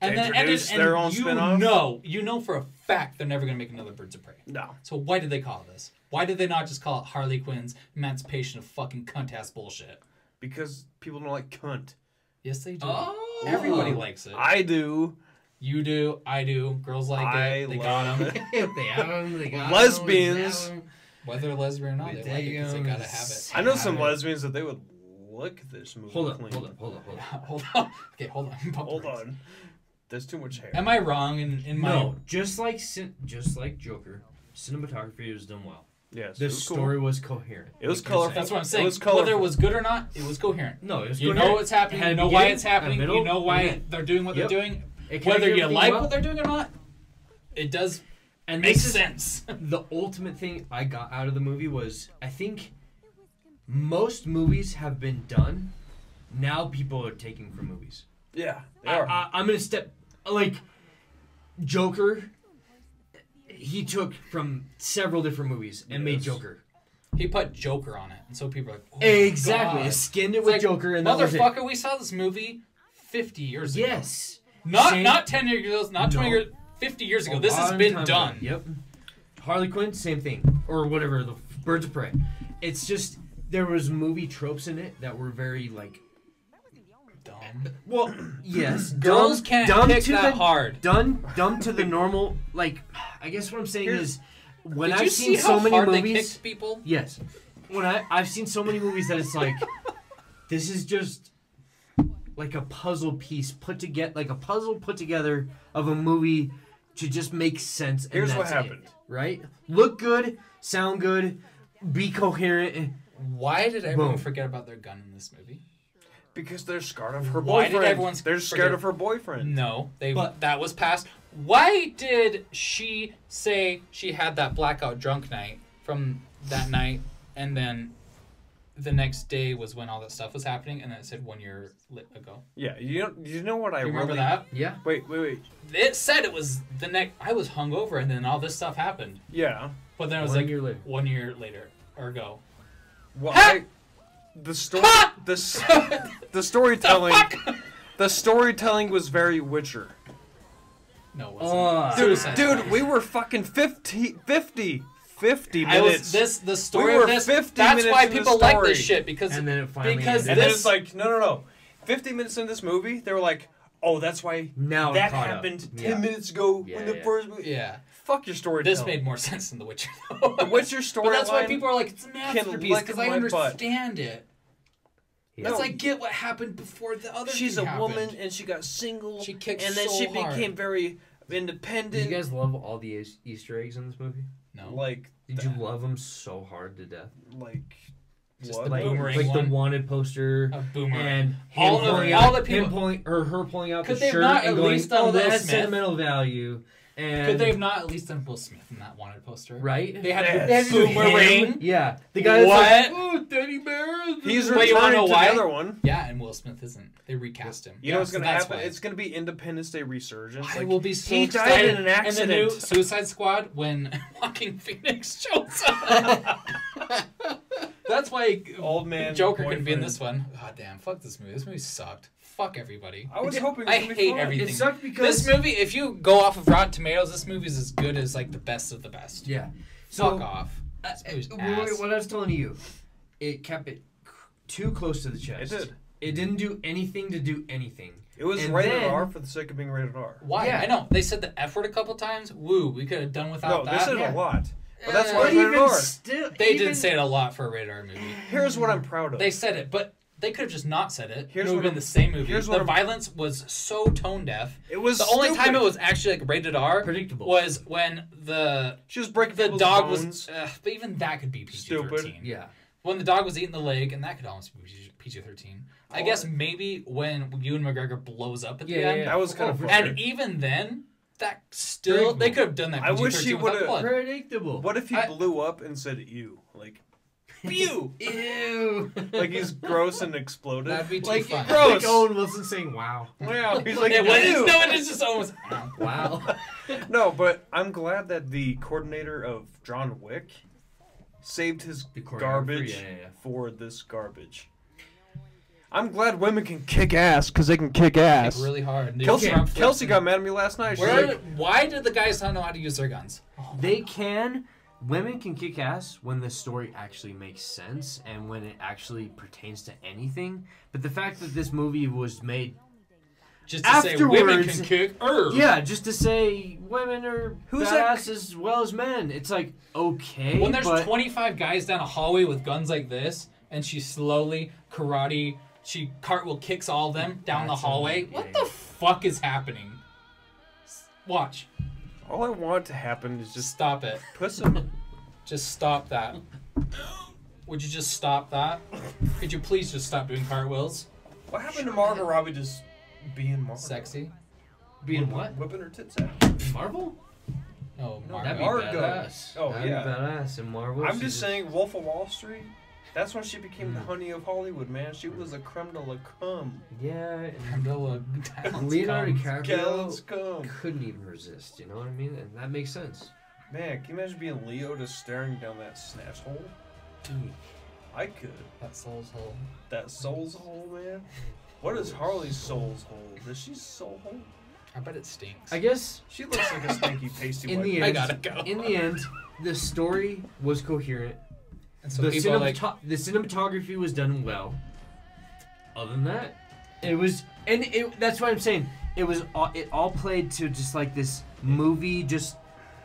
And then Introduce their own you spin-off? you know for a fact they're never gonna make another Birds of Prey. No. So why did they call it this? Why did they not just call it Harley Quinn's emancipation of fucking cunt ass bullshit? Because people don't like cunt. Yes, they do. Oh. Everybody likes it. I do. You do. I do. Girls like I it. They got love them. If they have 'em, they got 'em, Lesbians. they have 'em. Whether they're lesbian or not, they They like it because they go gotta have it. I know some Have it. lesbians that they would lick this movie Hold clean. up. Hold on. Okay, hold on. Hold on. There's too much hair. Am I wrong in my... No, just like Joker, cinematography was done well. Yes. The it was cool. story was coherent. It was like you're colorful. saying. That's what I'm saying. It was colorful. Whether it was good or not, it was coherent. No, it was You coherent. know what's happening. It had You a know why beginning, it's happening. a middle, You know why and an they're doing what Yep. they're doing. It Whether carried you everything like well. what they're doing or not, it does And make this is sense. the ultimate thing I got out of the movie was I think most movies have been done. Now people are taking from movies. Yeah. They are. I'm gonna step like Joker. He took from several different movies and made Yes. Joker. He put Joker on it, and so people are like, oh Exactly, my God. skinned it It's with like, Joker, and that was it. motherfucker, we saw this movie 50 years ago. Yes, Not Same- 10 years ago, not 20 No. years, 50 years ago. A This has long been time done. ago. Yep. Harley Quinn, same thing, or whatever. The Birds of Prey. It's just there was movie tropes in it that were very like. Dumb. Well, yes, Girls dumb, can't dumb pick to that the, hard. Dumb to the normal. Like, I guess what I'm saying Here's- is, when Did I've you seen see so how many hard they movies, kicked people? yes, when I've seen so many movies that it's like, this is just like a puzzle piece put together, like a puzzle put together of a movie to just make sense. And Here's what that's it, happened. right? Look good, sound good, be coherent. Why did everyone Boom. forget about their gun in this movie? Because they're scared of her Why boyfriend. did everyone They're forget- scared of her boyfriend. No, But- that was past. Why did she say she had that blackout drunk night from that night, and then the next day was when all that stuff was happening, and then it said 1 year ago? Yeah, you know what I You remember really... that? Yeah. Wait. It said it was the next. I was hungover, and then all this stuff happened. Yeah. But then it was 1 like year later. 1 year later or ago. Well, Ha! the story, the storytelling, the storytelling was very Witcher. No, it wasn't. Dude, Suicide dude, we were fucking 50 I was minutes. the story We of were this. 50 That's minutes why in the people like this story. shit because And then it finally because ended. and then this it's like, no. 50 minutes in this movie, they were like, oh, that's why Now it that caught up. happened 10 Yeah. minutes ago Yeah, in the yeah. first movie. yeah. Fuck your storytelling. This made more sense than The Witcher. What's your story? But that's why people are like, it's a masterpiece lick because I my butt. understand it. Yeah. It's like get what happened before the other. She's a thing happened. woman and she got single. She kicked and then so she hard. became very Did independent. you guys love all the Easter eggs in this movie? No. like Did you love them so hard to death? like Just what? the Like, boomerang like one? the wanted poster A boomerang. and All him of- pulling all out, the people- him pulling or her pulling out Could the they shirt not and at going, least done "Oh, Will that has Smith?" sentimental value." And Could they have not at least done Will Smith in that wanted poster? right? They had Yes. they had to do boomerang. Yeah, the guy that's like, What? "Oh, teddy bears." He's But you wanna returning know to why? the other one. Yeah, and Will Smith isn't. They recast him. You know what's So gonna that's happen? why. It's gonna be Independence Day resurgence. I Like, will be so he excited. died in an And the new accident. Suicide Squad when Joaquin Phoenix shows up. That's why Old man Joker can be in boyfriend. this one. God damn, fuck this movie. This movie sucked. Fuck everybody. I was hoping. I it was gonna be hate fun. everything. It sucked because This movie, if you go off of Rotten Tomatoes, this movie is as good as like the best of the best. Yeah. So Fuck off. This movie's what ass. I was telling you, it kept it too close to the chest. It did. It didn't do anything to do anything. It was And rated then- R for the sake of being rated R. Why? Yeah. I know. They said the F word a couple times. Woo, we could have done No, without they that. said yeah. a lot. But that's Uh, why But it's rated even R. still, They even, did say it a lot for a rated R movie. Here's what I'm proud of. They said it, but They could have just not said it. Here's It would what have been I'm- the same movie. here's The what I'm- violence was so tone deaf. It was the only time stupid. it was actually like rated R Predictable. was when the She was breaking the people's dog bones. was. But even that could be PG-13. Stupid. Yeah. When the dog was eating the leg, and that could almost be PG-13. I guess maybe when Ewan McGregor blows up at the end. That was kind of for funny. And even then, that still they could have done that. I wish PG-13 he without would've- blood. Predictable. What if he I- blew up and said "ew"? Like, "ew," Ew. like he's gross and exploded. That'd be too Like fun. gross. Like Owen Wilson saying "Wow." Wow, he's like, It was, "Ew." no, it's just almost. Wow. No, but I'm glad that the coordinator of John Wick saved his The choreographer, garbage yeah. for this garbage. I'm glad women can kick ass because they can kick ass. Really hard. Dude, Kelsey, Trump flips Kelsey and- got mad at me last night. She's Where, like, why did the guys not know how to use their guns? They can. Women can kick ass when the story actually makes sense and when it actually pertains to anything. But the fact that this movie was made, Just to say women Afterwards- can kick. yeah, just to say women are Who's badass that- as well as men. It's like, okay, When there's but 25 guys down a hallway with guns like this, and she slowly karate, she cartwheel kicks all of them down the That's hallway. amazing. What the fuck is happening? Watch. all I want to happen is Just just stop it. put some. Just stop that. Would you just stop that? Could you please just stop doing cartwheels? What happened to Margot Robbie just being Margot? Sexy. being what? Whipping her tits out. Marvel? Oh, No, That'd be Margot. badass. Oh, That'd yeah. be badass. And Marvel. I'm she just saying, Wolf of Wall Street. That's when she became the honey of Hollywood, man. She was a creme de la creme. Yeah. Leonardo Leonardo Gallons DiCaprio come. couldn't even resist. You know what I mean? And that makes sense. Man, can you imagine being Leo just staring down that snatch hole? I could. That soul's hole. That soul's hole, man. What is Harley's soul's hole? Does she soul hole? I bet it stinks. I guess She looks like a stinky pasty in white the girl. end, gotta go. in the end, the story was coherent. And so The, people are like, the cinematography was done well. Other than that, it was, and that's what I'm saying. It was it all played to just like this movie. Just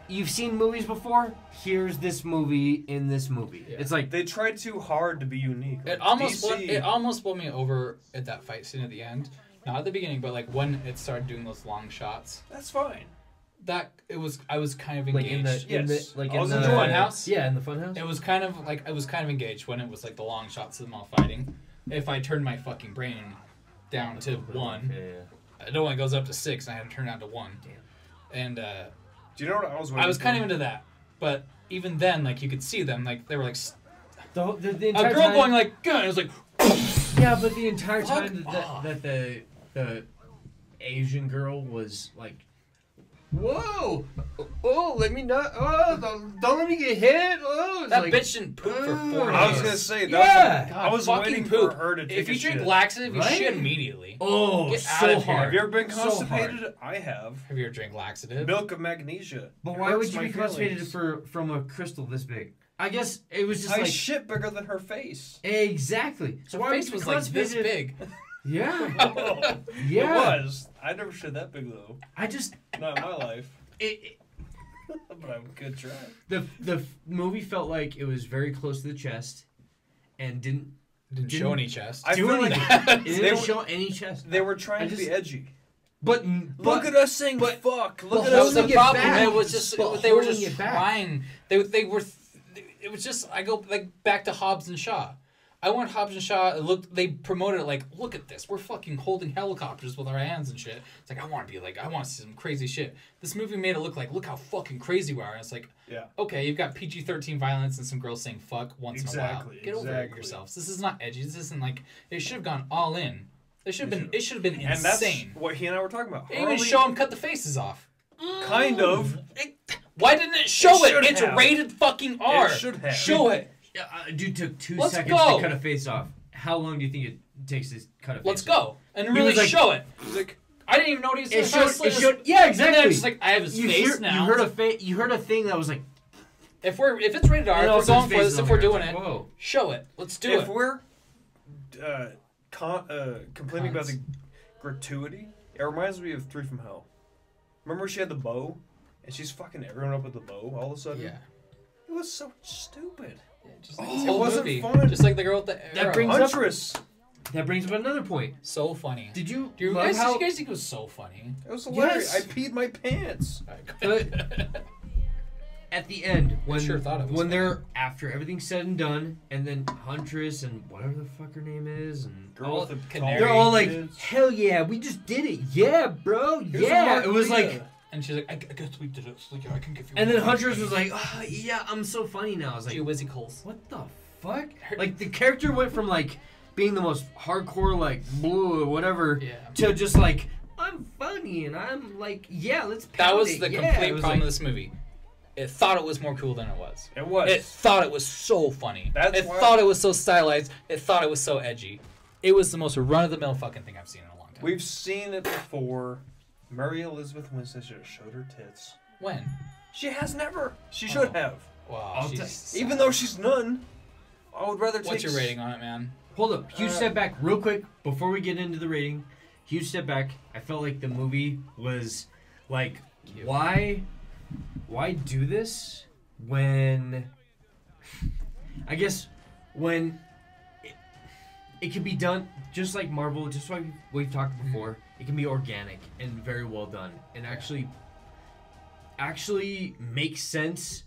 you've seen movies before. Here's this movie in this movie. Yeah. It's like They tried too hard to be unique. it Like, almost DC, won, it almost won me over at that fight scene at the end. Not at the beginning, but like when it started doing those long shots. That's fine. That it was, I was kind of like engaged. in the Yes. like I in was the enjoying it. Funhouse? Yeah, in the funhouse. It was kind of like I was kind of engaged when it was like the long shots of them all fighting. If I turned my fucking brain down to 1, Yeah. I know when it goes up to 6, I had to turn it down to 1. And Do you know what I was waiting I was kind of for? into that, but even then, like you could see them, like they were like The a entire girl time, going like, "Gun!" It was like, yeah, but the entire Fuck time off. that the Asian girl was like, whoa, oh, let me not, oh, don't let me get hit, oh, it's that like, bitch didn't poop for 4 I was days. gonna say that. Yeah. I was fucking waiting poop. for her to take If you a drink shit. laxative, you Right? shit immediately. oh, Get so out of here. hard. Have you ever been So constipated? I have. Have you ever drank laxative? Milk of magnesia. But It why hurts would you my be constipated feelings. from a crystal this big? I guess it was just I like shit bigger than her face. exactly. So Her why would face you be was like this constipated? big. Yeah, yeah. It was. I never shit that big though. I just Not in my life. it But I could try. the movie felt like it was very close to the chest, and didn't Didn't show any chest. I do feel like anything. It they didn't were- show any chest. they were trying I to be just- edgy. But Look at us saying fuck. Look but at That us was the holding saying it problem. back. It was just But they were holding just it back. trying. They were. It was just I go like back to Hobbs and Shaw. I want Hobbs and Shaw. It looked. They promoted it like, look at this. We're fucking holding helicopters with our hands and shit. It's like I want to be like I want to see some crazy shit. This movie made it look like look how fucking crazy we are. And it's like Yeah. okay, you've got PG-13 violence and some girls saying fuck once in a while. Exactly, Get over exactly. yourselves. This is not edgy. This isn't like it should have gone all in. It should have been. It should have been And that's insane. what he and I were talking about. They didn't even Harley- show him cut the faces off. Kind of. Why didn't it show It it? should It's have. rated fucking R. It should have. Show it. Dude took 2 Let's seconds go. to cut a face off. How long do you think it takes to cut a face Let's off? go and He really was like- show it. He's like, I didn't even know what he was It doing. showed, yeah, And then exactly. it's just like I have his you face hear, now. You heard a thing that was like, if it's rated R, and if we're also his going for face this, is if on we're there. doing It's it, like, whoa. show it. Let's do if it. we're complaining about the gratuity, it reminds me of Three from Hell. Remember she had the bow, and she's fucking everyone up with the bow all of a sudden. Yeah. It was so stupid. Just like Oh, this it whole wasn't movie. fun. Just like the girl with the arrow. brings up- Huntress. that brings up another point. So funny. Did you Do you love guys, how... did you guys think it was so funny? It was hilarious. Yes. I peed my pants. At the end, when sure thought it was funny. they're after everything's said and done, and then Huntress and whatever the fuck her name is, and Girl with the Canary. they're all like, kids. "Hell yeah, we just did it, yeah, bro, Here's a yeah." It was margarita. like, And she's like, I guess we did it. So, yeah, I can give you and one then for Huntress free. was like, "Oh yeah, I'm so funny now." I was like, Gee whizzy Coles. "What the fuck?" Like the character went from like being the most hardcore, like blue or whatever, Yeah. to just like, "I'm funny," and I'm like, "Yeah, let's." That pound was it, the yeah." complete It was problem like, of this movie. It thought it was more cool than it was. It was. It thought it was so funny. That's it why- thought it was so stylized. It thought it was so edgy. It was the most run-of-the-mill fucking thing I've seen in a long time. We've seen it before. Mary Elizabeth Winstead should have showed her tits. When? She has never. She should have. Wow. I'll she's Even though she's none, I would rather take. What's your rating on it, man? Hold up, huge step back, real quick, before we get into the rating. Huge step back. I felt like the movie was like, Cute. why do this when? I guess when it can be done just like Marvel, just like we've talked before. It can be organic and very well done, and actually makes sense.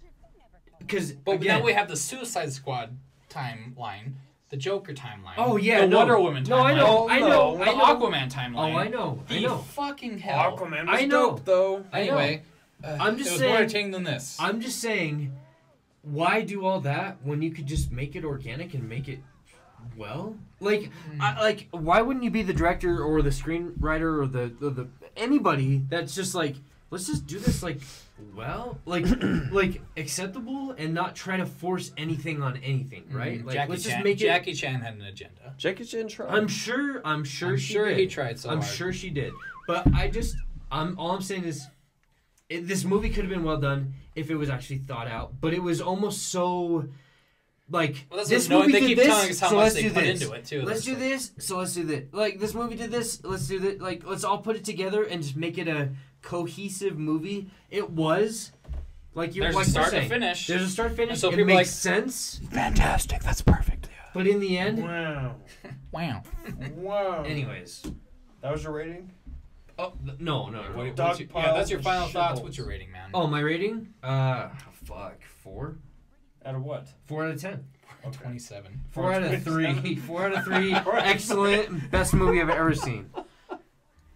Because But now we have the Suicide Squad timeline, the Joker timeline. Oh, yeah, the no. Wonder Woman timeline. No, I know, I know, The I know. Aquaman timeline. Oh, I know, I The know. fucking hell. Aquaman was I know. dope, though. I know. Anyway, I'm just it was saying- more entertaining than this. I'm just saying, why do all that when you could just make it organic and make it well? Like, why wouldn't you be the director or the screenwriter or the anybody that's just like, let's just do this like like acceptable and not try to force anything on anything, right? Like, let's just make it. Jackie Chan had an agenda. Jackie Chan tried. I'm sure she did. he tried so I'm hard. sure she did. But all I'm saying is, this movie could have been well done if it was actually thought out. But it was almost so, like, Well, that's this what- no, movie they did keep this, telling us how so much let's they do put this. into it, too. Let's That's do like- this, so let's do this. Like, this movie did this, let's do that. Like, let's all put it together and just make it a cohesive movie. It was, like you're There's like a start you're to saying. finish. There's a start finish. And so it people makes like- sense. Fantastic. That's perfect. Yeah. But in the end, Wow. Wow. Wow. anyways. That was your rating? Oh no. Yeah, that's your final Dogpile thoughts. shitholes. What's your rating, man? Oh, my rating? Fuck, 4. Out of what? 4 out of 10. 27. 4 out of 3. 27. 4 out of 3. Alright. Excellent. Best movie I've ever seen.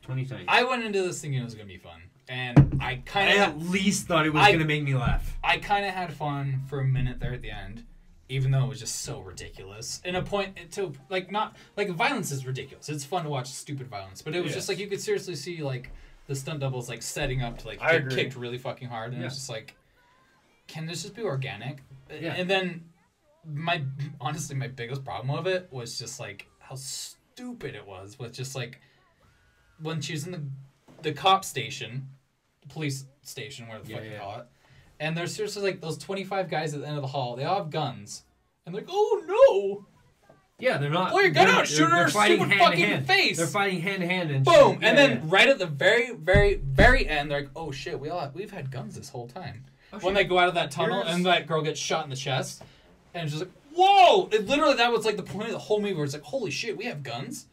2020. I went into this thinking it was gonna be fun, and I I kind of at least thought it was gonna make me laugh. I kind of had fun for a minute there at the end, even though it was just so ridiculous. And a point to like not like violence is ridiculous. It's fun to watch stupid violence, but it was just Yes. like you could seriously see like the stunt doubles like setting up to like I get agree. kicked really fucking hard, and Yeah. it's just like, can this just be organic? Yeah. And then honestly my biggest problem with it was just like how stupid it was with just like when she was in the cop station, the police station, whatever the fuck you call it. And there's seriously like those 25 guys at the end of the hall. They all have guns. And they're like, oh no! Yeah, they're not. Pull your gun they're- out, shoot her in they're her fighting stupid hand to fucking hand. face. They're fighting hand to hand and Boom! shit. And Yeah, then right at the very, very, very end, they're like, oh shit, we've had guns this whole time. When they go out of that tunnel and that girl gets shot in the chest, and it's just like, whoa! It literally, that was like the point of the whole movie where it's like, holy shit, we have guns?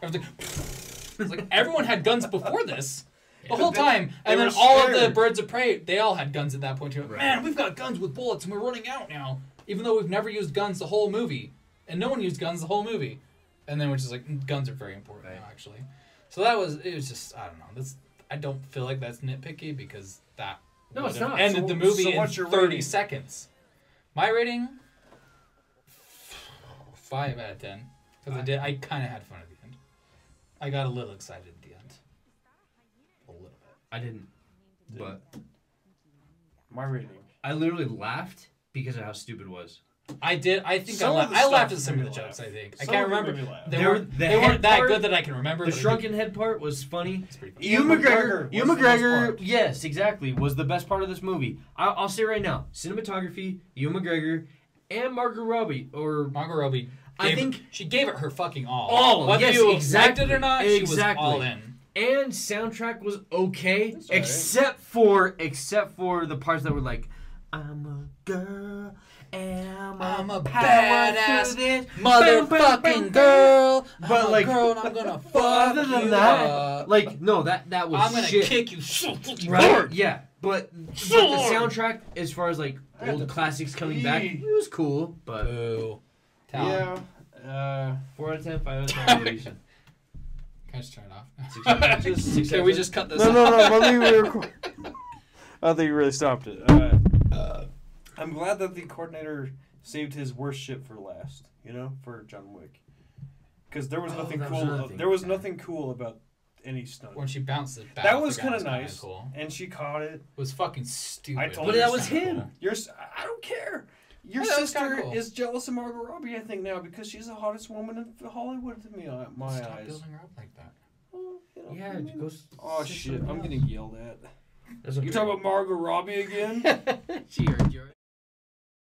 It's like everyone had guns before this. The whole time. And they then were all of the scared. birds of prey, they all had guns at that point too. Right. Man, we've got guns with bullets and we're running out now. Even though we've never used guns the whole movie. And no one used guns the whole movie. And then we're just like, guns are very important now, actually. So it was just, I don't know. I don't feel like that's nitpicky because that No, it's would've not. ended the movie so in what's your 30 rating? seconds. My rating, 5 out of 10. Because I kind of had fun at the end. I got a little excited at the end. A little bit. I didn't. But My rating. I literally laughed because of how stupid it was. I did. I think Some of the I laughed stuff at some of made the me jokes. laugh. I think Some I can't of it remember. made me laugh. They There- weren't. the They head weren't that part- good that I can remember. The but I shrunken head part was funny. It's pretty funny. Ewan Ewan McGregor, McGregor Ewan was the best McGregor, part. yes, exactly, was the best part of this movie. I'll say right now, cinematography, Ewan McGregor, and Margot Robbie, or Margot Robbie. I think- she gave it her fucking all. All, Whether yes, you exactly, liked it or not, exactly. she was all in. and soundtrack was okay, It's alright. except for the parts that were like, I'm a girl I'm a power badass through this. motherfucking girl. But, I'm like, a girl and I'm gonna fuck other than you that, up. like, no, that was I'm gonna shit. kick you so fucking Right? hard. Yeah, but the soundtrack, as far as like old classics coming back, it was cool. But Boo. Tell him. Yeah. 4 out of 10, 5 out of 10. What do you say? Can I just turn it off? Just Can we just cut this No, off? no. Let me record. I think you really stopped it. I'm glad that the coordinator saved his worst shit for last. You know, for John Wick, because there was nothing cool. There was nothing cool about any stunt. When she bounced it back. That was kind of nice, cool. and she caught it. It was fucking stupid. I told But her that was Kinda him. cool. I don't care. Your Yeah, that was sister kinda cool. is jealous of Margot Robbie, I think, now because she's the hottest woman in Hollywood to me. My Stop eyes. building her up like that. Well, you know, Yeah, I mean- it goes. Oh shit! I'm getting yelled at. That's You talking about Margot Robbie again? She heard you.